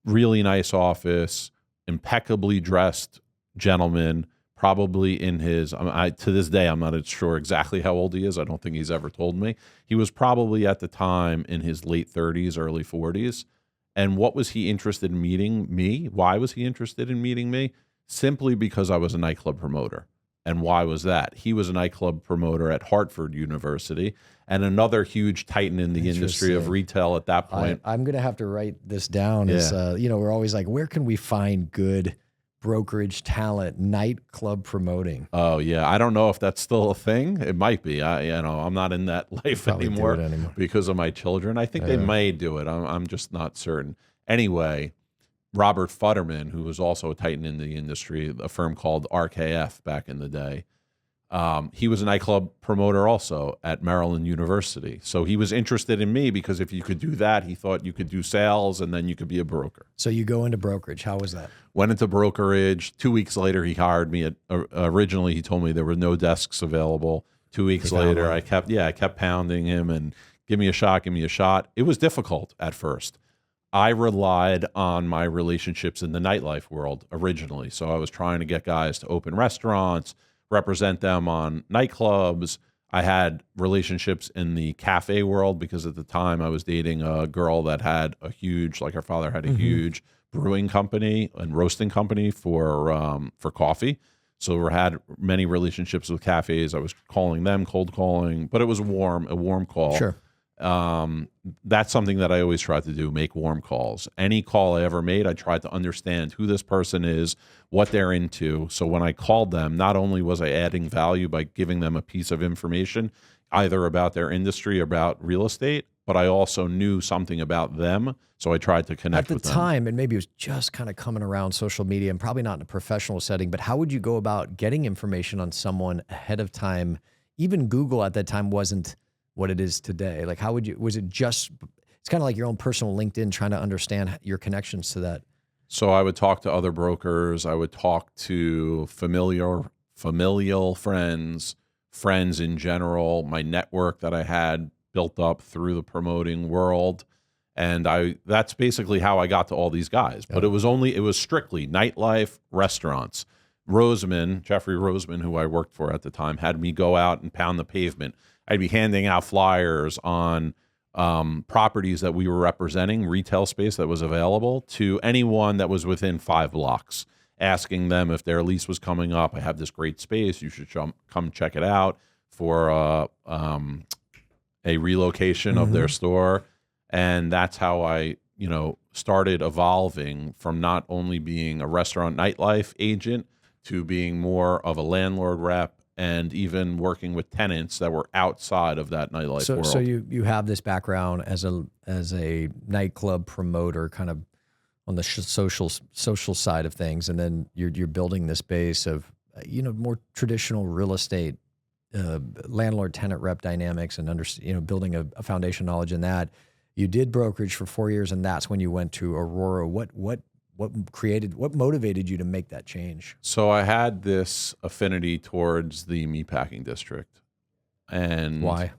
Really nice office, impeccably dressed gentleman, probably in his, to this day, I'm not sure exactly how old he is. I don't think he's ever told me. He was probably at the time in his late 30s, early 40s. And what was he interested in meeting me? Why was he interested in meeting me? Simply because I was a nightclub promoter. And why was that? He was a nightclub promoter at Hartford University and another huge titan in the industry of retail at that point. I'm going to have to write this down. We're always like, where can we find good brokerage talent, nightclub promoting? Oh, yeah. I don't know if that's still a thing. It might be. I'm not in that life anymore because of my children. I think they may do it. I'm just not certain. Anyway, Robert Futterman, who was also a titan in the industry, a firm called RKF back in the day, he was a nightclub promoter also at Maryland University. So he was interested in me because if you could do that, he thought you could do sales and then you could be a broker. So you go into brokerage. How was that? Went into brokerage. 2 weeks later, he hired me. Originally, he told me there were no desks available. 2 weeks later, I kept pounding him and give me a shot, give me a shot. It was difficult at first. I relied on my relationships in the nightlife world originally. So I was trying to get guys to open restaurants, represent them on nightclubs. I had relationships in the cafe world because at the time I was dating a girl that had a huge, like her father had a huge brewing company and roasting company for coffee. So we had many relationships with cafes. I was calling them, cold calling, but it was a warm call. Sure. That's something that I always tried to do, make warm calls. Any call I ever made, I tried to understand who this person is, what they're into. So when I called them, not only was I adding value by giving them a piece of information, either about their industry or about real estate, but I also knew something about them. So I tried to connect with them. At the time, and maybe it was just kind of coming around social media and probably not in a professional setting, but how would you go about getting information on someone ahead of time? Even Google at that time wasn't what it is today. Like, how would you, was it just, it's kind of like your own personal LinkedIn, trying to understand your connections to that. So I would talk to other brokers. I would talk to familial friends in general, my network that I had built up through the promoting world. And that's basically how I got to all these guys. But it was strictly nightlife, restaurants. Jeffrey Roseman, who I worked for at the time, had me go out and pound the pavement. I'd be handing out flyers on properties that we were representing, retail space that was available, to anyone that was within 5 blocks, asking them if their lease was coming up. I have this great space. You should come check it out for a relocation of their store. And that's how I, started evolving from not only being a restaurant nightlife agent to being more of a landlord rep, and even working with tenants that were outside of that nightlife world. So you have this background as a nightclub promoter, kind of on the social side of things, and then you're building this base of more traditional real estate landlord tenant rep dynamics, and building a foundation knowledge in that. You did brokerage for 4 years, and that's when you went to Aurora. What motivated you to make that change? So I had this affinity towards the Meatpacking District. And why?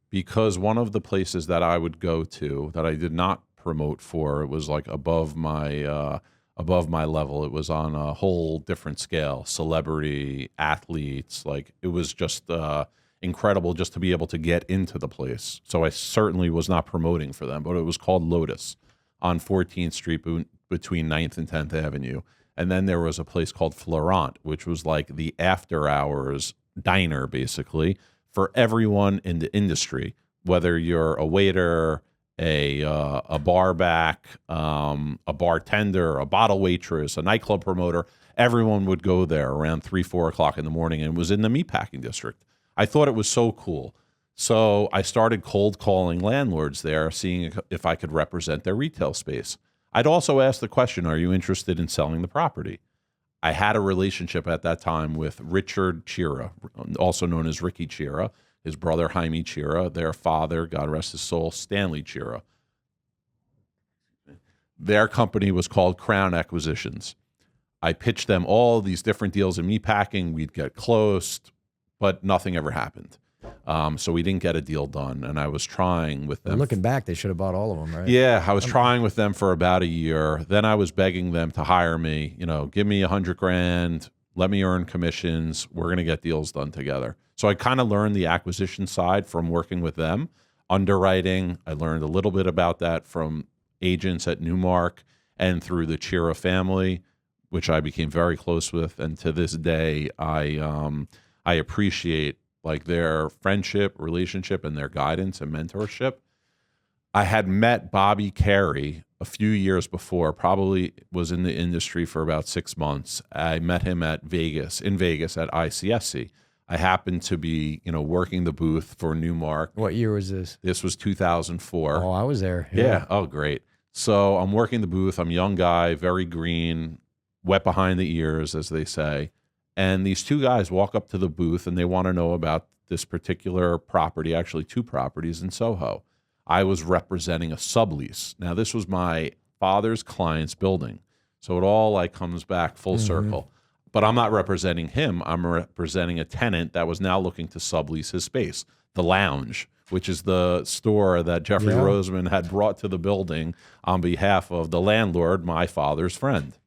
Because one of the places that I would go to that I did not promote for, it was like above my level. It was on a whole different scale, celebrity, athletes. Like, it was just incredible just to be able to get into the place. So I certainly was not promoting for them, but it was called Lotus on 14th Street between 9th and 10th Avenue. And then there was a place called Florent, which was like the after hours diner, basically, for everyone in the industry, whether you're a waiter, a bar back, a bartender, a bottle waitress, a nightclub promoter. Everyone would go there around 3, 4 o'clock in the morning, and it was in the Meatpacking District. I thought it was so cool. So I started cold calling landlords there, seeing if I could represent their retail space. I'd also ask the question, are you interested in selling the property? I had a relationship at that time with Richard Chira, also known as Ricky Chira, his brother Jaime Chira, their father, God rest his soul, Stanley Chira. Their company was called Crown Acquisitions. I pitched them all these different deals in meatpacking. We'd get close, but nothing ever happened. So we didn't get a deal done, and I was trying with them. Looking back, they should have bought all of them, right? Yeah, I was trying with them for about a year. Then I was begging them to hire me. Give me $100,000, let me earn commissions. We're going to get deals done together. So I kind of learned the acquisition side from working with them. Underwriting, I learned a little bit about that from agents at Newmark and through the Chira family, which I became very close with. And to this day, I appreciate their friendship, relationship, and their guidance and mentorship. I had met Bobby Carey a few years before, probably was in the industry for about 6 months. I met him in Vegas at ICSC. I happened to be, working the booth for Newmark. What year was this? This was 2004. Oh, I was there. Yeah. Oh, great. So I'm working the booth. I'm a young guy, very green, wet behind the ears, as they say. And these two guys walk up to the booth and they want to know about this particular property, actually 2 properties in Soho. I was representing a sublease. Now, this was my father's client's building. So it all comes back full circle. But I'm not representing him. I'm representing a tenant that was now looking to sublease his space, the lounge, which is the store that Jeffrey Roseman had brought to the building on behalf of the landlord, my father's friend.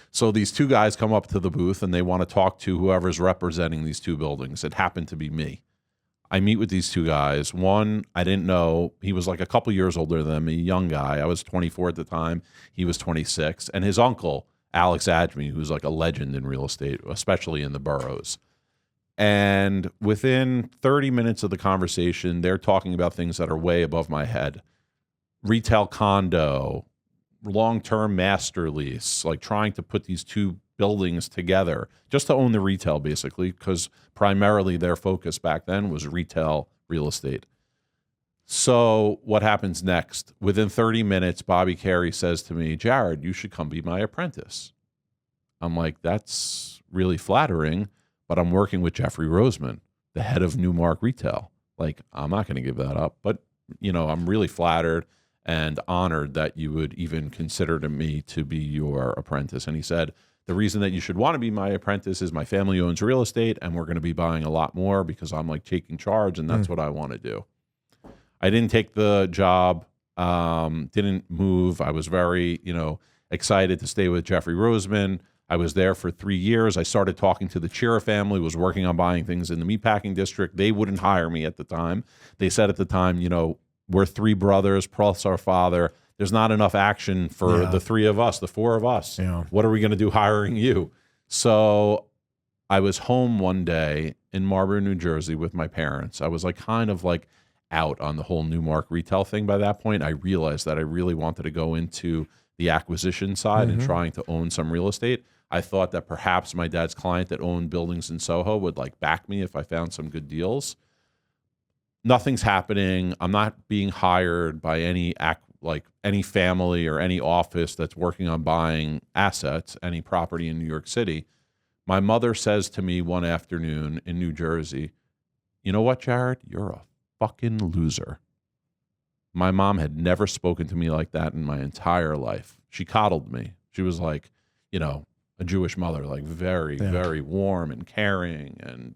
So these two guys come up to the booth and they want to talk to whoever's representing these two buildings. It happened to be me. I meet with these two guys. One, I didn't know. He was like a couple years older than me, young guy. I was 24 at the time. He was 26. And his uncle, Alex Adjmi, who's like a legend in real estate, especially in the boroughs. And within 30 minutes of the conversation, they're talking about things that are way above my head. Retail condo, long-term master lease, like trying to put these two buildings together just to own the retail, basically, because primarily their focus back then was retail real estate. So what happens next? Within 30 minutes, Bobby Carey says to me, Jared, you should come be my apprentice. I'm like, that's really flattering, but I'm working with Jeffrey Roseman, the head of Newmark Retail. Like, I'm not going to give that up, but I'm really flattered and honored that you would even consider me to be your apprentice. And he said, the reason that you should want to be my apprentice is my family owns real estate and we're going to be buying a lot more because I'm like taking charge and that's what I want to do. I didn't take the job, didn't move. I was very, excited to stay with Jeffrey Roseman. I was there for 3 years. I started talking to the Chira family, was working on buying things in the Meatpacking District. They wouldn't hire me at the time. They said at the time, we're three brothers plus our father. There's not enough action for the three of us, the four of us. Yeah. What are we going to do hiring you? So I was home one day in Marlborough, New Jersey with my parents. I was kind of out on the whole Newmark retail thing by that point. I realized that I really wanted to go into the acquisition side and trying to own some real estate. I thought that perhaps my dad's client that owned buildings in Soho would back me if I found some good deals. Nothing's happening. I'm not being hired by any family or any office that's working on buying assets, any property in New York City. My mother says to me one afternoon in New Jersey, you know what, Jared? You're a fucking loser. My mom had never spoken to me like that in my entire life. She coddled me. She was like, a Jewish mother, very, very warm and caring. And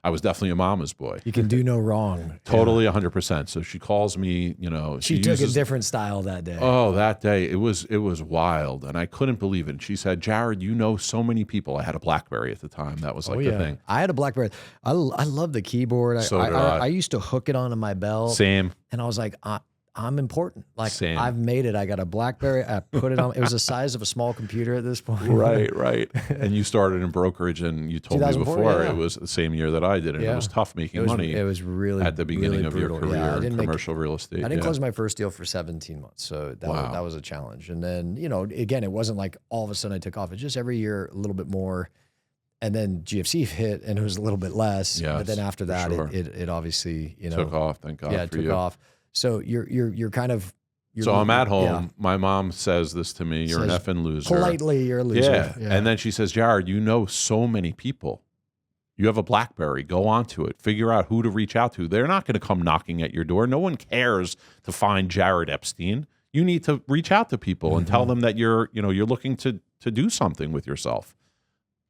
I was definitely a mama's boy. You can do no wrong. Totally 100%. So she calls me, she took a different style that day. Oh, that day. It was wild. And I couldn't believe it. And she said, Jared, so many people. I had a BlackBerry at the time. That was the thing. I had a BlackBerry. I love the keyboard. I used to hook it onto my belt. Same. And I was like, I'm important. Same. I've made it. I got a BlackBerry. I put it on. It was the size of a small computer at this point. Right. And you started in brokerage, and you told me before it was the same year that I did, and it was tough making money. It was really at the beginning really of your career in commercial real estate. I didn't close my first deal for 17 months, so that was a challenge. And then again, it wasn't like all of a sudden I took off. It's just every year a little bit more. And then GFC hit, and it was a little bit less. Yes, but then after that, it obviously took off. Thank God for you. Yeah, it took off. So you're kind of. So I'm at home. Yeah. My mom says this to me. You're an effing loser. Politely, you're a loser. Yeah. And then she says, Jared, so many people. You have a BlackBerry. Go onto it. Figure out who to reach out to. They're not going to come knocking at your door. No one cares to find Jared Epstein. You need to reach out to people and tell them that you're looking to do something with yourself.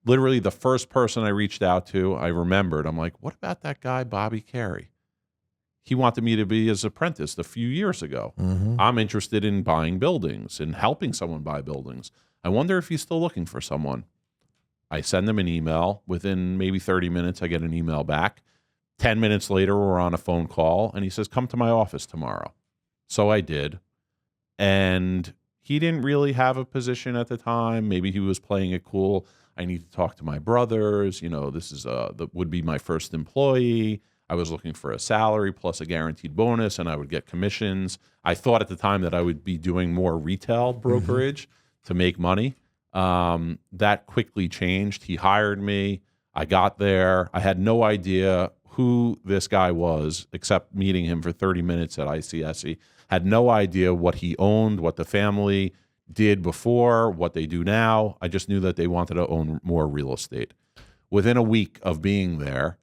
Literally the first person I reached out to, I remembered. I'm like, what about that guy, Bobby Carey? He wanted me to be his apprentice a few years ago. I'm interested in buying buildings and helping someone buy buildings. I wonder if he's still looking for someone. I send him an email. Within maybe 30 minutes, I get an email back. 10 minutes later, we're on a phone call, and he says, come to my office tomorrow. So I did. And he didn't really have a position at the time. Maybe he was playing it cool. I need to talk to my brothers. This is would be my first employee. I was looking for a salary plus a guaranteed bonus, and I would get commissions. I thought at the time that I would be doing more retail brokerage to make money. That quickly changed. He hired me. I got there. I had no idea who this guy was, except meeting him for 30 minutes at ICSC. Had no idea what he owned, what the family did before, what they do now. I just knew that they wanted to own more real estate. Within a week of being there,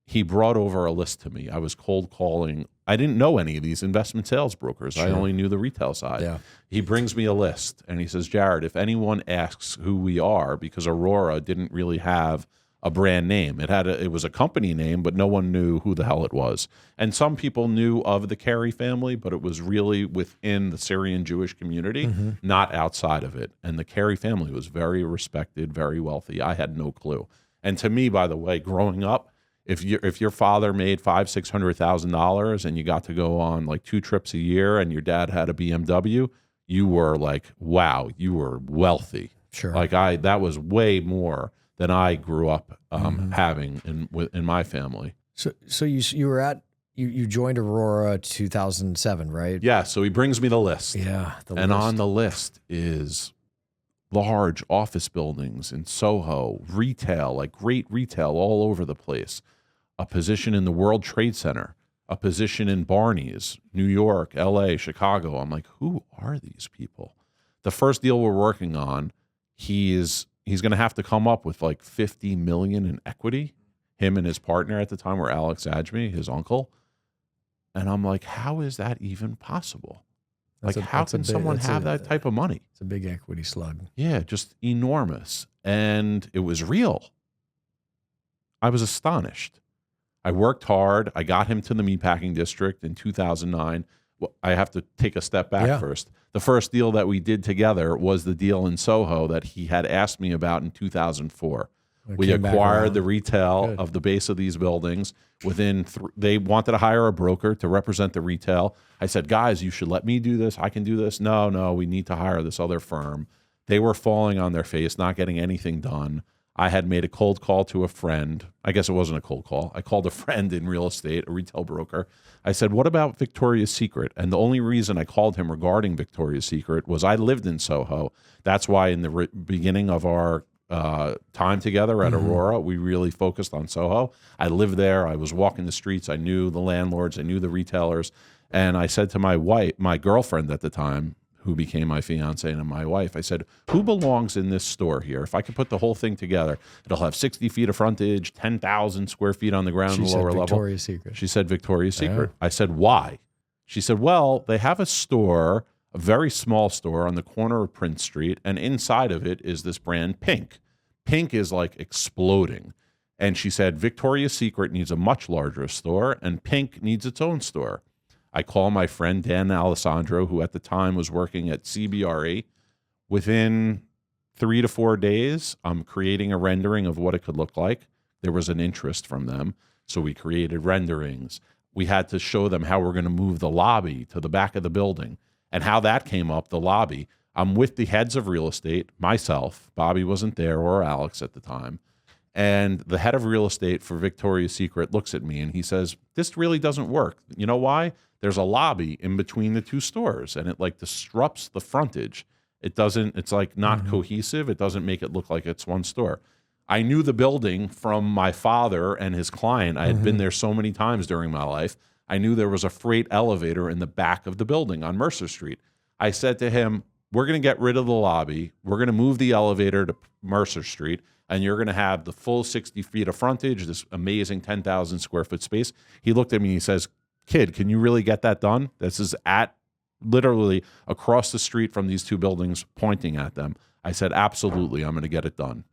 he brought over a list to me. I was cold calling. I didn't know any of these investment sales brokers. Sure. I only knew the retail side. Yeah. He brings me a list, and he says, Jared, if anyone asks who we are, because Aurora didn't really have a brand name. It was a company name, but no one knew who the hell it was. And some people knew of the Carey family, but it was really within the Syrian Jewish community, not outside of it. And the Carey family was very respected, very wealthy. I had no clue. And to me, by the way, growing up, if your father made $500,000-$600,000 and you got to go on like 2 trips a year and your dad had a BMW, you were like, wow, you were wealthy. Sure. Like that was way more than I grew up having in my family. So you joined Aurora 2007, right? Yeah. So he brings me the list. Yeah. On the list is large office buildings in Soho, retail, like great retail all over the place, a position in the World Trade Center, a position in Barney's, New York, LA, Chicago. I'm like, who are these people? The first deal we're working on, he's going to have to come up with like $50 million in equity. Him and his partner at the time were Alex Ajmi, his uncle. And I'm like, how is that even possible? How can someone have that type of money? It's a big equity slug. Yeah, just enormous. And it was real. I was astonished. I worked hard. I got him to the Meatpacking District in 2009. Well, I have to take a step back first. The first deal that we did together was the deal in Soho that he had asked me about in 2004. We acquired the retail of the base of these buildings. They wanted to hire a broker to represent the retail. I said, guys, you should let me do this. I can do this. No, we need to hire this other firm. They were falling on their face, not getting anything done. I had made a cold call to a friend. I guess it wasn't a cold call. I called a friend in real estate, a retail broker. I said, what about Victoria's Secret? And the only reason I called him regarding Victoria's Secret was I lived in Soho. That's why in the beginning of our time together at Aurora, we really focused on Soho. I lived there. I was walking the streets. I knew the landlords. I knew the retailers. And I said to my girlfriend at the time, who became my fiance and my wife, I said, who belongs in this store here? If I could put the whole thing together, it'll have 60 feet of frontage, 10,000 square feet on the ground, lower level. Victoria's Secret. She said Victoria's Secret. I said, why? She said, well, they have a store, a very small store on the corner of Prince Street, and inside of it is this brand Pink. Pink is like exploding. And she said, Victoria's Secret needs a much larger store, and Pink needs its own store. I call my friend Dan Alessandro, who at the time was working at CBRE. Within 3 to 4 days, I'm creating a rendering of what it could look like. There was an interest from them, so we created renderings. We had to show them how we're going to move the lobby to the back of the building, and how that came up, the lobby. I'm with the heads of real estate, myself. Bobby wasn't there, or Alex at the time. And the head of real estate for Victoria's Secret looks at me and he says, this really doesn't work. You know why? There's a lobby in between the two stores and it like disrupts the frontage. It's like not cohesive. It doesn't make it look like it's one store. I knew the building from my father and his client. I had been there so many times during my life. I knew there was a freight elevator in the back of the building on Mercer Street. I said to him, we're going to get rid of the lobby. We're going to move the elevator to Mercer Street, and you're going to have the full 60 feet of frontage, this amazing 10,000 square foot space. He looked at me and he says, kid, can you really get that done? This is at literally across the street from these two buildings, pointing at them. I said, absolutely, I'm going to get it done.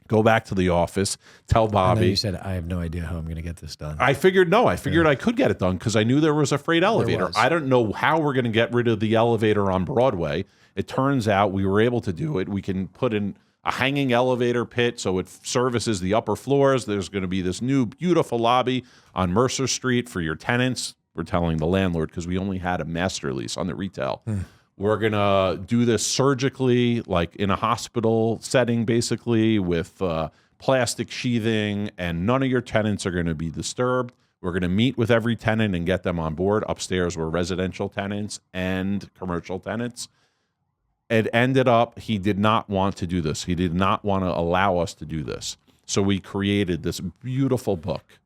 Go back to the office, tell Bobby. You said, I have no idea how I'm going to get this done. I figured I could get it done because I knew there was a freight elevator. I don't know how we're going to get rid of the elevator on Broadway. It turns out we were able to do it. We can put in a hanging elevator pit so it services the upper floors. There's going to be this new beautiful lobby on Mercer Street for your tenants. We're telling the landlord because we only had a master lease on the retail. We're going to do this surgically, like in a hospital setting, basically, with plastic sheathing, and none of your tenants are going to be disturbed. We're going to meet with every tenant and get them on board. Upstairs were residential tenants and commercial tenants. It ended up, he did not want to do this. He did not want to allow us to do this. So we created this beautiful book,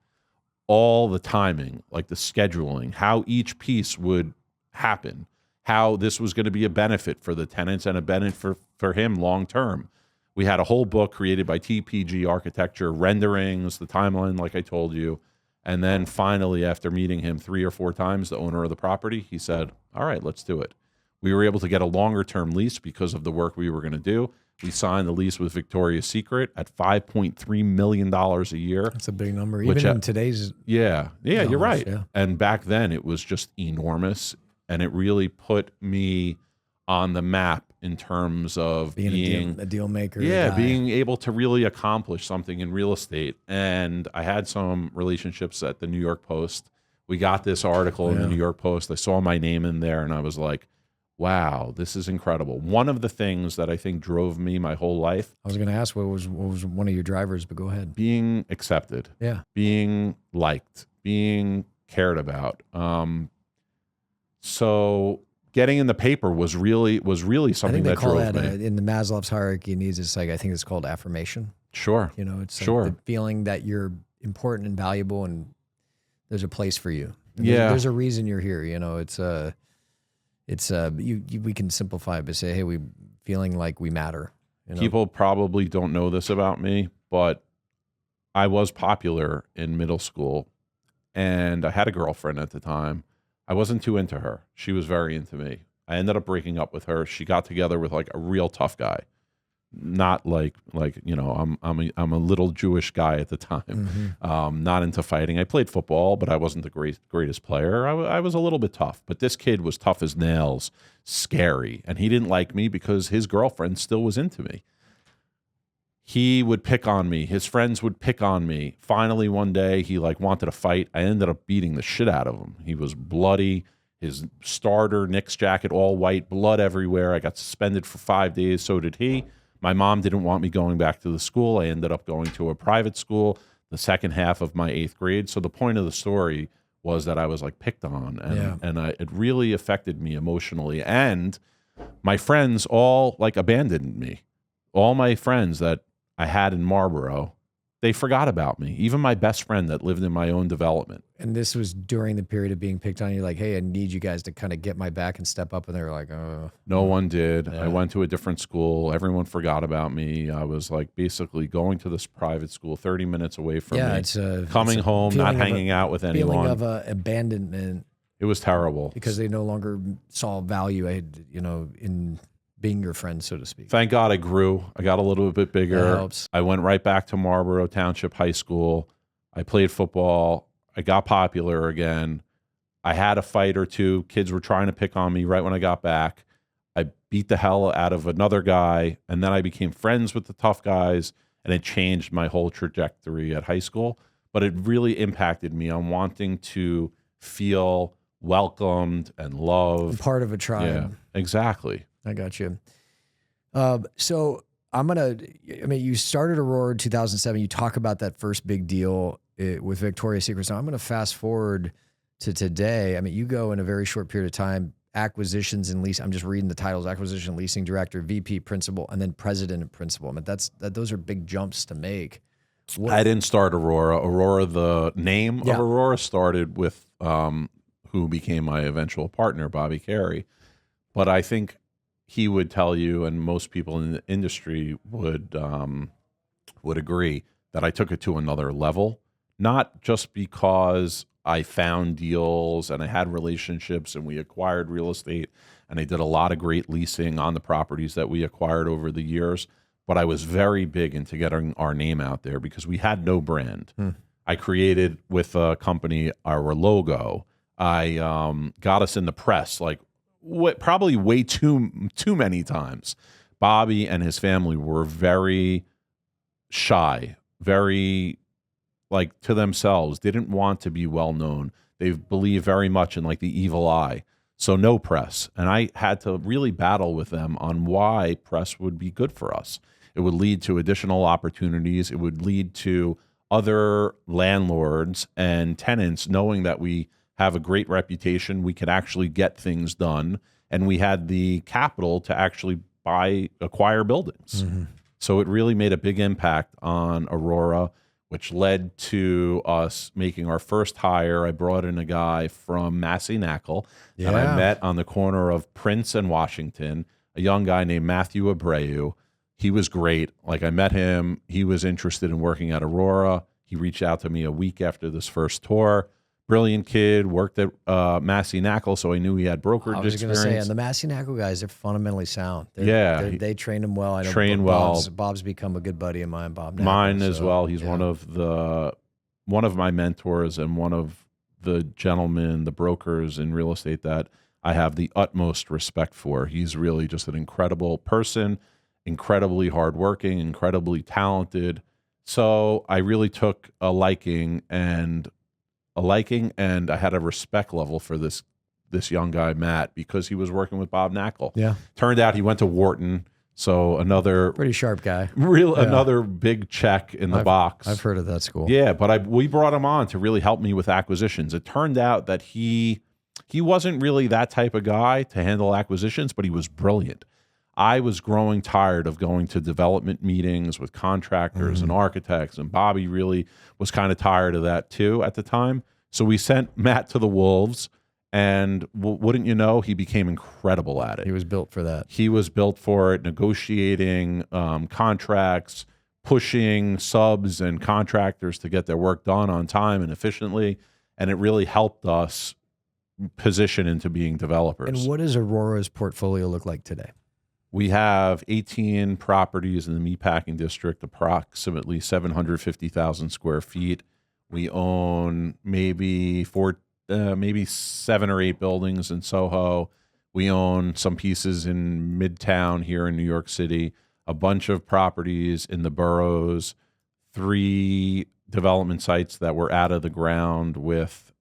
all the timing, like the scheduling, how each piece would happen, how this was going to be a benefit for the tenants and a benefit for him long term. We had a whole book created by TPG Architecture, renderings, the timeline, like I told you. And then finally, after meeting him 3 or 4 times, the owner of the property, he said, all right, let's do it. We were able to get a longer term lease because of the work we were going to do. We signed the lease with Victoria's Secret at $5.3 million a year. That's a big number, even in today's. Yeah, you're right. Yeah. And back then it was just enormous, and it really put me on the map in terms of being a deal maker. Yeah, being able to really accomplish something in real estate. And I had some relationships at the New York Post. We got this article in the New York Post. I saw my name in there, and I was like, wow, this is incredible. One of the things that I think drove me my whole life. I was going to ask what was one of your drivers, but go ahead. Being accepted. Yeah. Being liked. Being cared about. So getting in the paper was really something that drove me. I think they call that in the Maslow's hierarchy of needs. It's like, I think it's called affirmation. Sure. You know, it's like the feeling that you're important and valuable, and there's a place for you. And there's a reason you're here. You know, we can simplify it by say, hey, we feeling like we matter. You know? People probably don't know this about me, but I was popular in middle school, and I had a girlfriend at the time. I wasn't too into her. She was very into me. I ended up breaking up with her. She got together with like a real tough guy, not like you know, I'm a little Jewish guy at the time, not into fighting. I played football, but I wasn't the greatest player. I was a little bit tough, but this kid was tough as nails, scary, and he didn't like me because his girlfriend still was into me. He would pick on me. His friends would pick on me. Finally, one day, he like wanted to fight. I ended up beating the shit out of him. He was bloody. His starter Knicks jacket, all white, blood everywhere. I got suspended for 5 days. So did he. My mom didn't want me going back to the school. I ended up going to a private school the second half of my 8th grade. So the point of the story was that I was like picked on, and it really affected me emotionally. And my friends all like abandoned me. All my friends that I had in Marlboro, they forgot about me. Even my best friend that lived in my own development. And this was during the period of being picked on. You're like, hey, I need you guys to kind of get my back and step up. And they were like, oh. No one did. Yeah. I went to a different school. Everyone forgot about me. I was like basically going to this private school 30 minutes away from me. Coming home, not hanging out with anyone. Feeling of abandonment. It was terrible. Because they no longer saw value, in being your friend, so to speak. Thank God I grew. I got a little bit bigger. That helps. I went right back to Marlboro Township High School. I played football. I got popular again. I had a fight or two. Kids were trying to pick on me right when I got back. I beat the hell out of another guy, and then I became friends with the tough guys, and it changed my whole trajectory at high school. But it really impacted me on wanting to feel welcomed and loved. Part of a tribe. Yeah, exactly. I got you. So you started Aurora in 2007. You talk about that first big deal with Victoria's Secret. So I'm going to fast forward to today. I mean, you go in a very short period of time, acquisitions and lease. I'm just reading the titles: acquisition, leasing director, VP, principal, and then president and principal. I mean, those are big jumps to make. I didn't start Aurora. Aurora, the name of Aurora started with who became my eventual partner, Bobby Carey. But I think he would tell you, and most people in the industry would agree, that I took it to another level, not just because I found deals and I had relationships and we acquired real estate and I did a lot of great leasing on the properties that we acquired over the years, but I was very big into getting our name out there because we had no brand. I created with a company our logo. I got us in the press, like probably way too many times. Bobby and his family were very shy, very like to themselves, didn't want to be well known. They believe very much in like the evil eye. So no press. And I had to really battle with them on why press would be good for us. It would lead to additional opportunities. It would lead to other landlords and tenants knowing that we have a great reputation, we could actually get things done, and we had the capital to actually acquire buildings. So it really made a big impact on Aurora, which led to us making our first hire. I brought in a guy from Massanutten that I met on the corner of Prince and Washington, a young guy named Matthew Abreu. He was great. Like, I met him. He was interested in working at Aurora. He reached out to me a week after this first tour. brilliant kid, worked at Massey Knackle, so I knew he had brokerage I was going to experience. say, and the Massey Knackle guys, they're fundamentally sound. They train them well. I know train well. Bob's become a good buddy of mine, Bob Knackle. Mine as well. He's one of my mentors and one of the gentlemen, the brokers in real estate that I have the utmost respect for. He's really just an incredible person, incredibly hardworking, incredibly talented. So I really took a liking and I had a respect level for this young guy, Matt, because he was working with Bob Knackle. Yeah. Turned out he went to Wharton. So another pretty sharp guy. Another big check in the box. I've heard of that school. Yeah, but we brought him on to really help me with acquisitions. It turned out that he wasn't really that type of guy to handle acquisitions, but he was brilliant. I was growing tired of going to development meetings with contractors and architects, and Bobby really was kind of tired of that too at the time. So we sent Matt to the Wolves, and wouldn't you know, he became incredible at it. He was built for that. He was built for it, negotiating contracts, pushing subs and contractors to get their work done on time and efficiently, and it really helped us position into being developers. And what does Aurora's portfolio look like today? We have 18 properties in the Meatpacking District, approximately 750,000 square feet. We own maybe 7 or 8 buildings in Soho. We own some pieces in Midtown here in New York City, a bunch of properties in the boroughs, 3 development sites that were out of the ground, with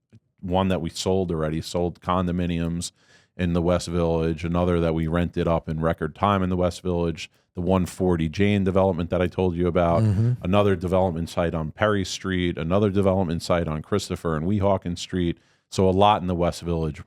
one that we sold condominiums in the West Village, another that we rented up in record time in the West Village, the 140 Jane development that I told you about, another development site on Perry Street, another development site on Christopher and Weehawken Street. So a lot in the West Village.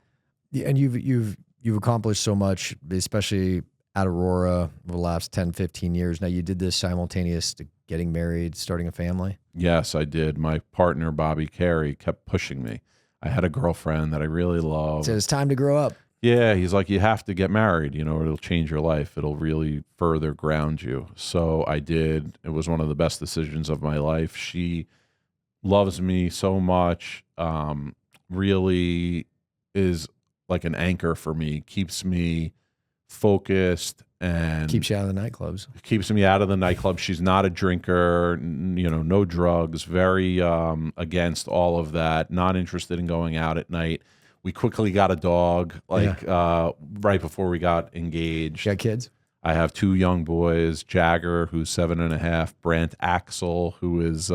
Yeah, and you've accomplished so much, especially at Aurora over the last 10, 15 years. Now, you did this simultaneous to getting married, starting a family? Yes, I did. My partner, Bobby Carey, kept pushing me. I had a girlfriend that I really loved. So it's time to grow up. Yeah, he's like, you have to get married, it'll change your life. It'll really further ground you. So I did. It was one of the best decisions of my life. She loves me so much, really is like an anchor for me, keeps me focused and keeps you out of the nightclubs. Keeps me out of the nightclub. She's not a drinker, no drugs, very against all of that, not interested in going out at night. We quickly got a dog, right before we got engaged. You got kids? I have 2 young boys, Jagger, who's 7.5, Brant Axel, who is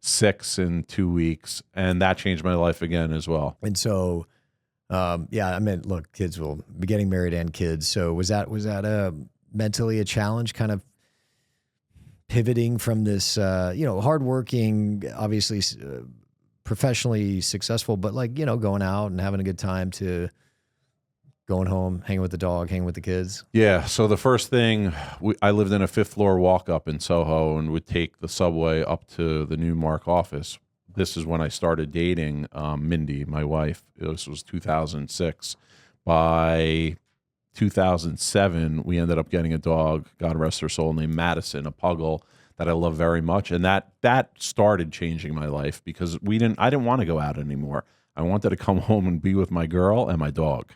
6 in 2 weeks. And that changed my life again as well. And so, look, kids will be getting married and kids. So was that mentally a challenge, kind of pivoting from this, hardworking, obviously professionally successful, but going out and having a good time to going home, hanging with the dog, hanging with the kids? Yeah. So the first thing, I lived in a 5th floor walk up in Soho and would take the subway up to the Newmark office. This is when I started dating Mindy, my wife. This was 2006. By 2007, we ended up getting a dog, God rest her soul, named Madison, a puggle that I love very much. And that started changing my life because I didn't want to go out anymore. I wanted to come home and be with my girl and my dog.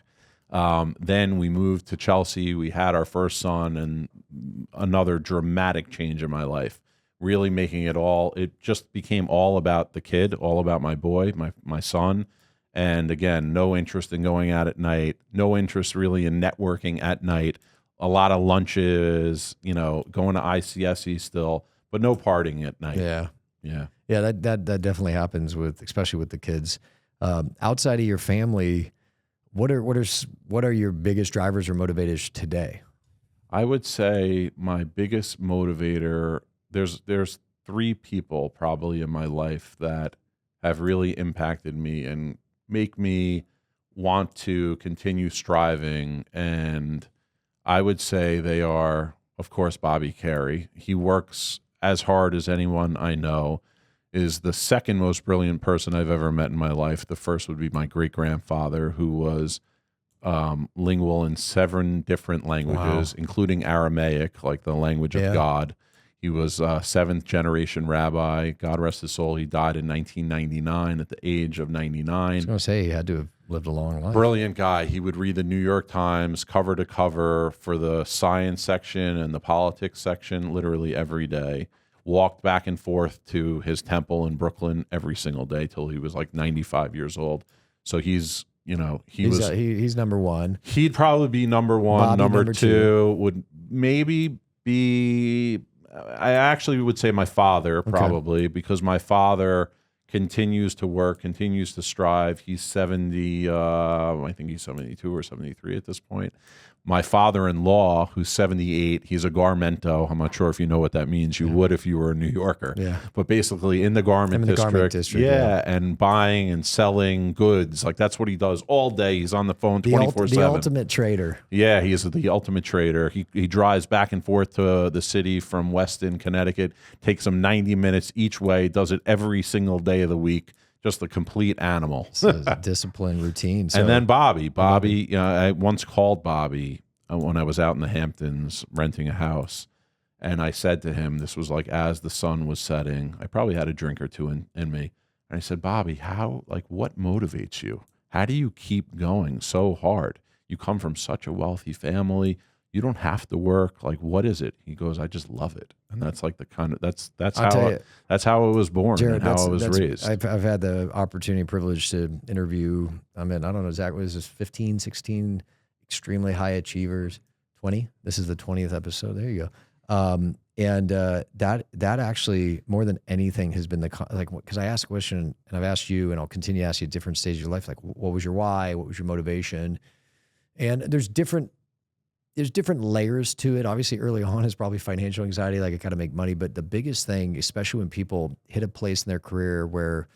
Then we moved to Chelsea. We had our first son, and another dramatic change in my life, really making it just became all about the kid, all about my boy, my son. And again, no interest in going out at night, no interest really in networking at night, a lot of lunches, going to ICSE still, but no partying at night. Yeah. Yeah. Yeah. That definitely happens especially with the kids. Outside of your family, what are your biggest drivers or motivators today? I would say my biggest motivator, there's 3 people probably in my life that have really impacted me and make me want to continue striving. And I would say they are, of course, Bobby Carey. He works as hard as anyone I know, is the second most brilliant person I've ever met in my life. The first would be my great-grandfather, who was lingual in 7 different languages, including Aramaic, like the language of God. He was a seventh generation rabbi. God rest his soul. He died in 1999 at the age of 99. I was going to say he had to have lived a long life. Brilliant guy. He would read the New York Times cover to cover for the science section and the politics section literally every day. Walked back and forth to his temple in Brooklyn every single day till he was like 95 years old. So he's, he's number one. He'd probably be number one. Bobby, number two would maybe be, I actually would say my father probably, because my father continues to work, continues to strive. He's 70, I think he's 72 or 73 at this point. My father-in-law, who's 78, he's a garmento. I'm not sure if you know what that means. You would if you were a New Yorker. Yeah. But basically in the garment district. Yeah, and buying and selling goods. Like that's what he does all day. He's on the phone 24/7. The ultimate trader. Yeah, he is the ultimate trader. He drives back and forth to the city from Weston, Connecticut. Takes him 90 minutes each way. Does it every single day of the week. Just a complete animal. Discipline, routine. And then Bobby, I once called Bobby when I was out in the Hamptons renting a house. And I said to him, this was like as the sun was setting, I probably had a drink or two in me. And I said, Bobby, what motivates you? How do you keep going so hard? You come from such a wealthy family. You don't have to work. Like, what is it? He goes, I just love it. And that's like the kind of, that's how it was born, Jared, and how I was raised. I've had the opportunity, privilege to interview, I don't know exactly, was this 15, 16 extremely high achievers, 20? This is the 20th episode. There you go. That actually, more than anything, has been because I asked a question, and I've asked you, and I'll continue to ask you at different stages of your life, like, what was your why? What was your motivation? And there's different layers to it. Obviously, early on is probably financial anxiety, like I got to make money. But the biggest thing, especially when people hit a place in their career where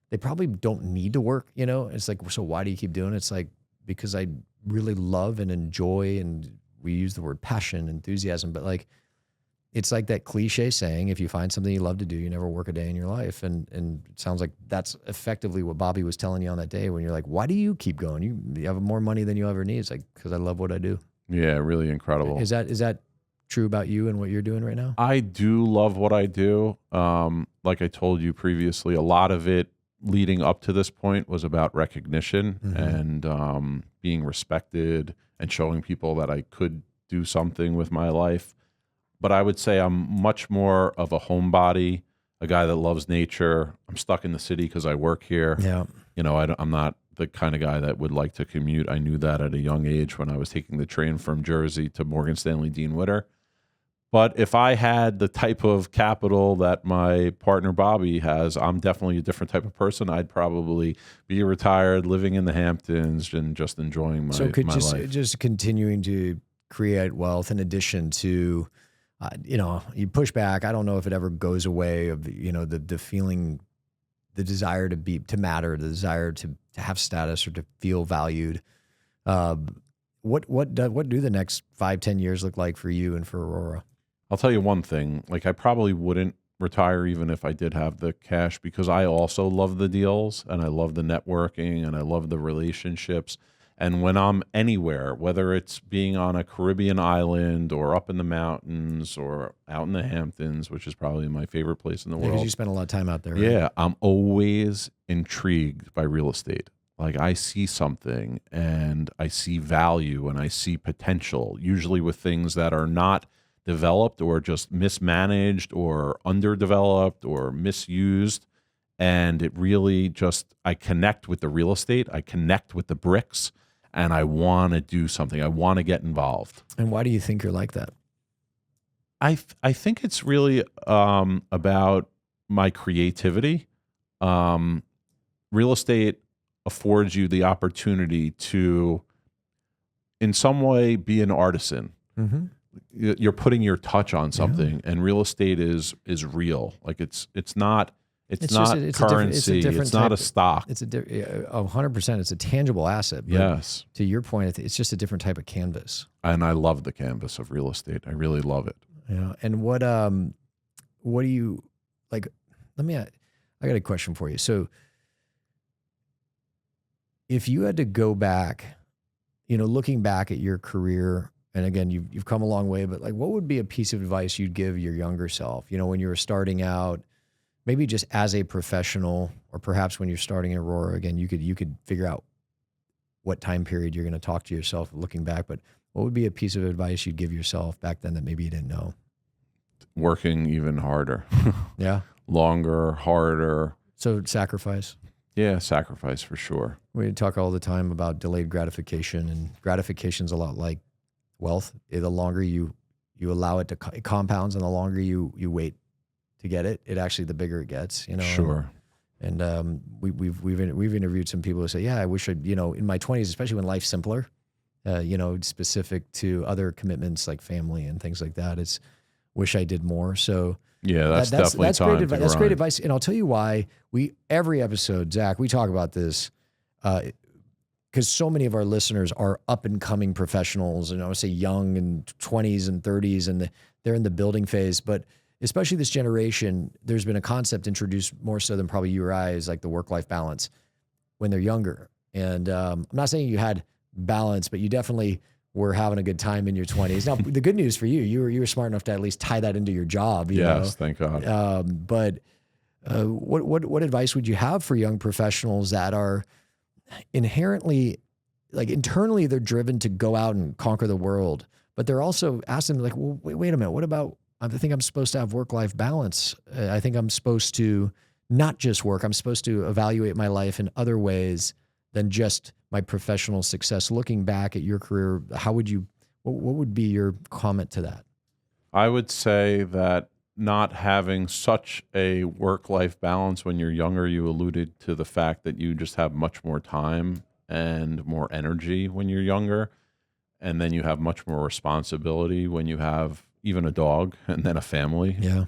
they probably don't need to work, it's like, so why do you keep doing it? It's like, because I really love and enjoy, and we use the word passion, enthusiasm, but like, it's like that cliche saying, if you find something you love to do, you never work a day in your life. And it sounds like that's effectively what Bobby was telling you on that day when you're like, why do you keep going? You have more money than you ever need. It's like, because I love what I do. Yeah, really incredible. Is that true about you and what you're doing right now? I do love what I do. Like I told you previously, a lot of it leading up to this point was about recognition and being respected and showing people that I could do something with my life. But I would say I'm much more of a homebody, a guy that loves nature. I'm stuck in the city because I work here. Yeah. I'm not the kind of guy that would like to commute. I knew that at a young age when I was taking the train from Jersey to Morgan Stanley Dean Witter. But if I had the type of capital that my partner Bobby has, I'm definitely a different type of person. I'd probably be retired, living in the Hamptons, and just enjoying my life. Just continuing to create wealth in addition to, you push back. I don't know if it ever goes away of, the feeling, the desire to matter, the desire to have status or to feel valued. What do the next 5-10 years look like for you and for Aurora? I'll tell you one thing. Like, I probably wouldn't retire even if I did have the cash, because I also love the deals and I love the networking and I love the relationships. And when I'm anywhere, whether it's being on a Caribbean island or up in the mountains or out in the Hamptons, which is probably my favorite place in the world. Because you spend a lot of time out there. Right? Yeah, I'm always intrigued by real estate. Like, I see something and I see value and I see potential, usually with things that are not developed or just mismanaged or underdeveloped or misused. And it really just, I connect with the real estate, I connect with the bricks, and I want to do something. I want to get involved. And why do you think you're like that? I think it's really about my creativity. Real estate affords you the opportunity to, in some way, be an artisan. Mm-hmm. You're putting your touch on something, and real estate is real. Like it's not currency. It's not a stock. It's 100%. It's a tangible asset. Yes. To your point, it's just a different type of canvas. And I love the canvas of real estate. I really love it. Yeah. And what do you like? I got a question for you. So, if you had to go back, looking back at your career and again, you've come a long way, but like, what would be a piece of advice you'd give your younger self? You know, when you were starting out, maybe just as a professional, or perhaps when you're starting in Aurora, again, you could figure out what time period you're going to talk to yourself looking back, but what would be a piece of advice you'd give yourself back then that maybe you didn't know? Working even harder. Yeah. Longer, harder. So sacrifice. Yeah, sacrifice for sure. We talk all the time about delayed gratification, and gratification's a lot like wealth. The longer you allow it to, it compounds, and the longer you wait to get it, actually the bigger it gets, you know? Sure. And we've interviewed some people who say, yeah, I wish I'd, you know, in my 20s, especially when life's simpler, you know, specific to other commitments like family and things like that, it's wish I did more. So yeah, that's definitely great advice. That's great advice. And I'll tell you why every episode, Zach, we talk about this, because so many of our listeners are up and coming professionals, and I would say young and 20s and 30s, and they're in the building phase. But especially this generation, there's been a concept introduced more so than probably you or I, is like the work-life balance when they're younger. And I'm not saying you had balance, but you definitely were having a good time in your 20s. Now, the good news for you, you were smart enough to at least tie that into your job. You know? Thank God. But what advice would you have for young professionals that are inherently, like internally, they're driven to go out and conquer the world, but they're also asking like, well, wait a minute, what about, I think I'm supposed to have work-life balance. I think I'm supposed to not just work. I'm supposed to evaluate my life in other ways than just my professional success. Looking back at your career, what would be your comment to that? I would say that not having such a work-life balance when you're younger, you alluded to the fact that you just have much more time and more energy when you're younger. And then you have much more responsibility when you have even a dog and then a family. Yeah.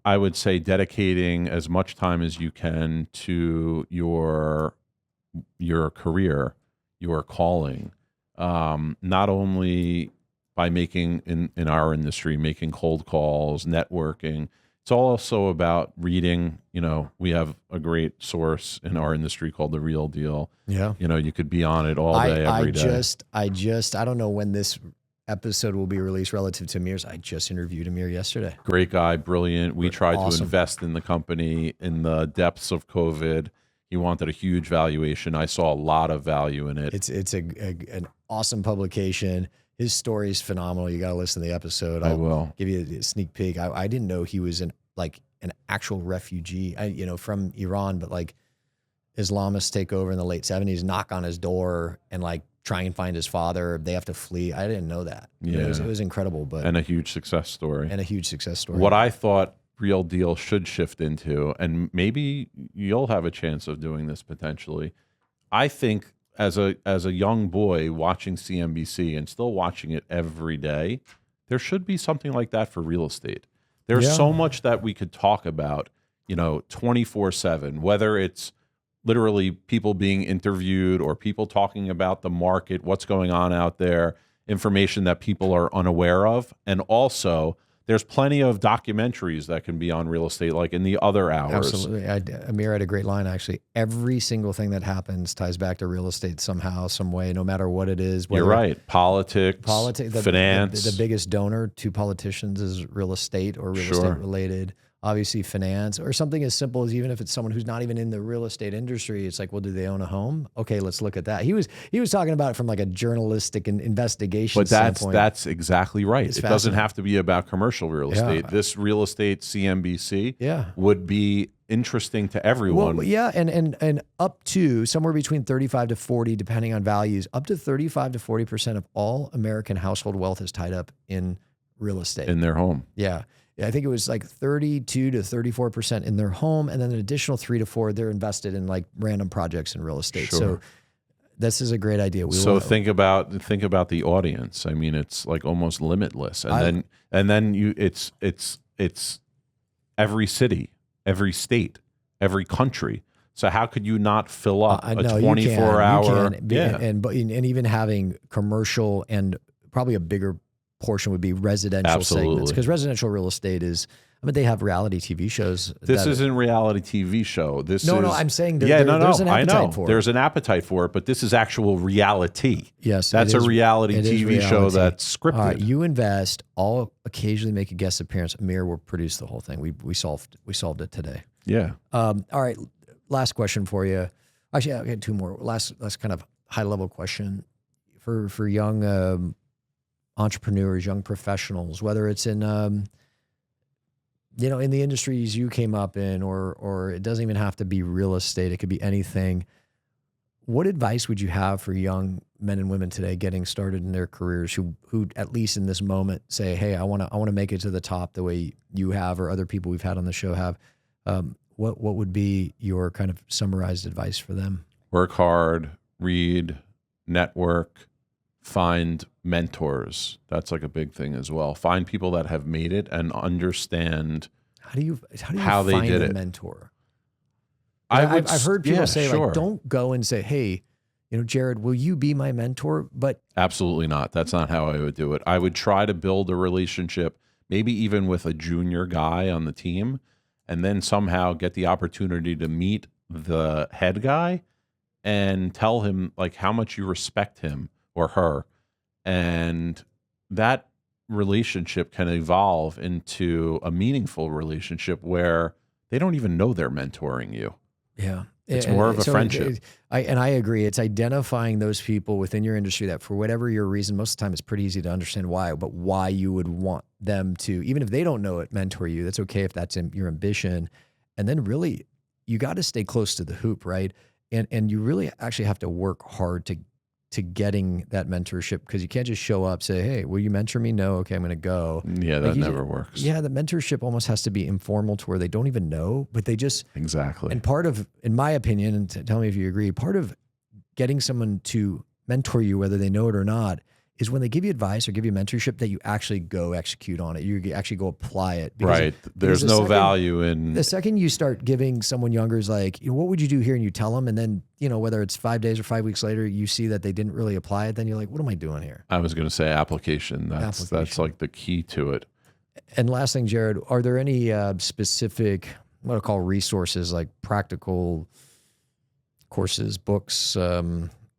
I would say dedicating as much time as you can to your career, your calling, not only by making, in our industry, making cold calls, networking. It's also about reading. You know, we have a great source in our industry called The Real Deal. Yeah. You know, you could be on it all day, every day. I don't know when this episode will be released relative to Amir's. I just interviewed Amir yesterday. Great guy, brilliant. We tried to Awesome. invest in the company in the depths of COVID. He wanted a huge valuation. I saw a lot of value in it. It's an awesome publication. His story is phenomenal. You got to listen to the episode. I will give you a sneak peek. I didn't know he was an actual refugee, from Iran, but like Islamists take over in the late 70s, knock on his door and like try and find his father. They have to flee. I didn't know that. Yeah. It was incredible, and a huge success story. What I thought Real Deal should shift into, and maybe you'll have a chance of doing this potentially. I think as a young boy watching CNBC and still watching it every day, there should be something like that for real estate. There's so much that we could talk about, 24/7, whether it's literally people being interviewed or people talking about the market, what's going on out there, information that people are unaware of. And also, there's plenty of documentaries that can be on real estate, like in the other hours. Absolutely. Amir had a great line, actually. Every single thing that happens ties back to real estate somehow, some way, no matter what it is. You're right. Politics, finance. The biggest donor to politicians is real estate or real estate related. Obviously finance, or something as simple as, even if it's someone who's not even in the real estate industry, it's like, well, do they own a home? Okay, let's look at that. He was talking about it from like a journalistic and investigation standpoint. That's exactly right. It doesn't have to be about commercial real estate. This real estate CNBC would be interesting to everyone. Well, yeah, and up to somewhere between 35 to 40, depending on values, up to 35 to 40% of all American household wealth is tied up in real estate. In their home. Yeah. I think it was like 32 to 34% in their home, and then an additional 3 to 4 they're invested in like random projects in real estate. Sure. So this is a great idea. Think about the audience. I mean, it's like almost limitless, and then it's every city, every state, every country. So how could you not fill up a 24-hour? And even having commercial, and probably a bigger portion would be residential segments, because residential real estate is, I mean, they have reality TV shows. This isn't reality TV show. No, I'm saying there's an appetite for it. There's an appetite for it, but this is actual reality. Yes, that's a reality TV show that's scripted. All right, you invest. I'll occasionally make a guest appearance. Amir will produce the whole thing. We solved it today. Yeah. All right. Last question for you. Actually, I got two more. Last kind of high level question for young entrepreneurs, young professionals, whether it's in in the industries you came up in, or it doesn't even have to be real estate. It could be anything. What advice would you have for young men and women today getting started in their careers who at least in this moment say, hey, I want to make it to the top the way you have or other people we've had on the show have? What would be your kind of summarized advice for them? Work hard, read, network, find mentors. That's like a big thing as well. Find people that have made it and understand how do you how find they did a it. mentor? I've heard people say, sure. like, don't go and say, hey, Jared, will you be my mentor? But absolutely not. That's not how I would do it. I would try to build a relationship, maybe even with a junior guy on the team, and then somehow get the opportunity to meet the head guy and tell him like how much you respect him or her. And that relationship can evolve into a meaningful relationship where they don't even know they're mentoring you. Yeah. It's more of a friendship. I agree. It's identifying those people within your industry that for whatever your reason, most of the time it's pretty easy to understand why, but why you would want them to, even if they don't know it, mentor you. That's okay if that's your ambition. And then really, you got to stay close to the hoop, right? And you really actually have to work hard to getting that mentorship, because you can't just show up, say, hey, will you mentor me? No. Okay, I'm going to go. Yeah, that never works. Yeah, the mentorship almost has to be informal to where they don't even know, but they just... Exactly. And part of, in my opinion, and tell me if you agree, part of getting someone to mentor you, whether they know it or not, is when they give you advice or give you mentorship that you actually go execute on it. You actually go apply it. Right. There's no value in... The second you start giving someone younger is like, what would you do here? And you tell them, and then, whether it's 5 days or 5 weeks later, you see that they didn't really apply it. Then you're like, what am I doing here? I was going to say application. That's like the key to it. And last thing, Jared, are there any specific, what I call resources, like practical courses, books,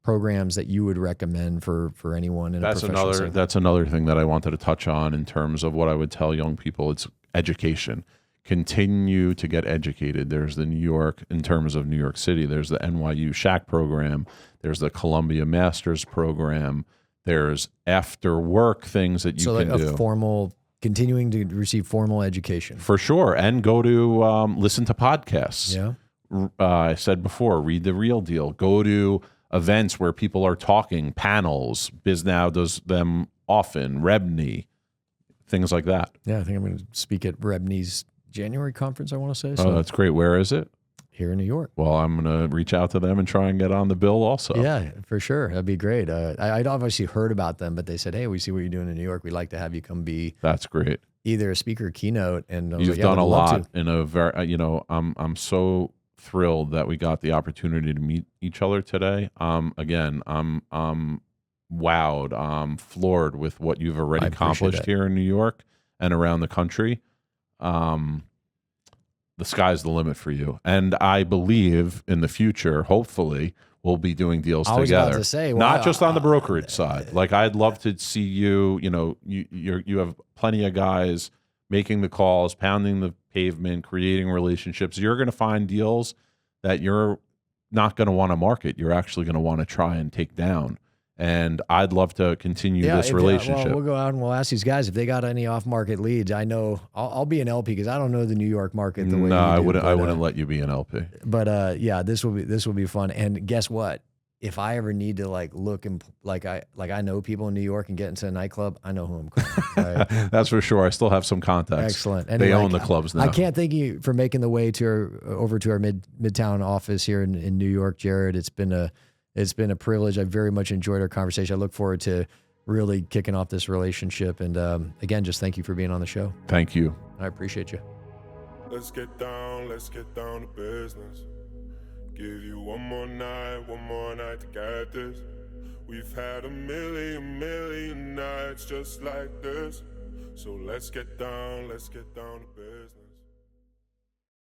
programs that you would recommend for anyone in a professional setting? That's another thing that I wanted to touch on in terms of what I would tell young people. It's education. Continue to get educated. There's the New York, in terms of New York City, there's the NYU Shack program. There's the Columbia Master's program. There's after work things that you can do. Continuing to receive formal education. For sure. And go to listen to podcasts. Yeah. I said before, read The Real Deal. Go to events where people are talking, panels. BizNow does them often, Rebney, things like that. Yeah, I think I'm going to speak at Rebney's January conference, I want to say. So that's great. Where is it? Here in New York. Well, I'm going to reach out to them and try and get on the bill also. Yeah, for sure. That'd be great. I'd obviously heard about them, but they said, hey, we see what you're doing in New York. We'd like to have you come be... That's great. Either a speaker or keynote. And you've done a lot in a very, I'm so thrilled that we got the opportunity to meet each other today. Again, I'm wowed. I'm floored with what you've already accomplished here in New York and around the country. The sky's the limit for you. And I believe in the future, hopefully, we'll be doing deals together. I was about to say, not just on the brokerage side. Like, I'd love to see you, you have plenty of guys making the calls, pounding the pavement, creating relationships. You're going to find deals that you're not going to want to market. You're actually going to want to try and take down. And I'd love to continue this relationship. We'll go out and we'll ask these guys if they got any off-market leads. I know I'll be an LP because I don't know the New York market the way you do. I wouldn't let you be an LP. But yeah, this will be fun. And guess what? If I ever need to look and I know people in New York and get into a nightclub, I know who I'm calling. Right? That's for sure. I still have some contacts. Excellent. And they own the clubs now. I can't thank you for making the way over to our Midtown office here in New York, Jared. It's been a privilege. I very much enjoyed our conversation. I look forward to really kicking off this relationship. And again, just thank you for being on the show. Thank you. I appreciate you. Let's get down to business. Give you one more night to get this. We've had a million nights just like this. So let's get down to business.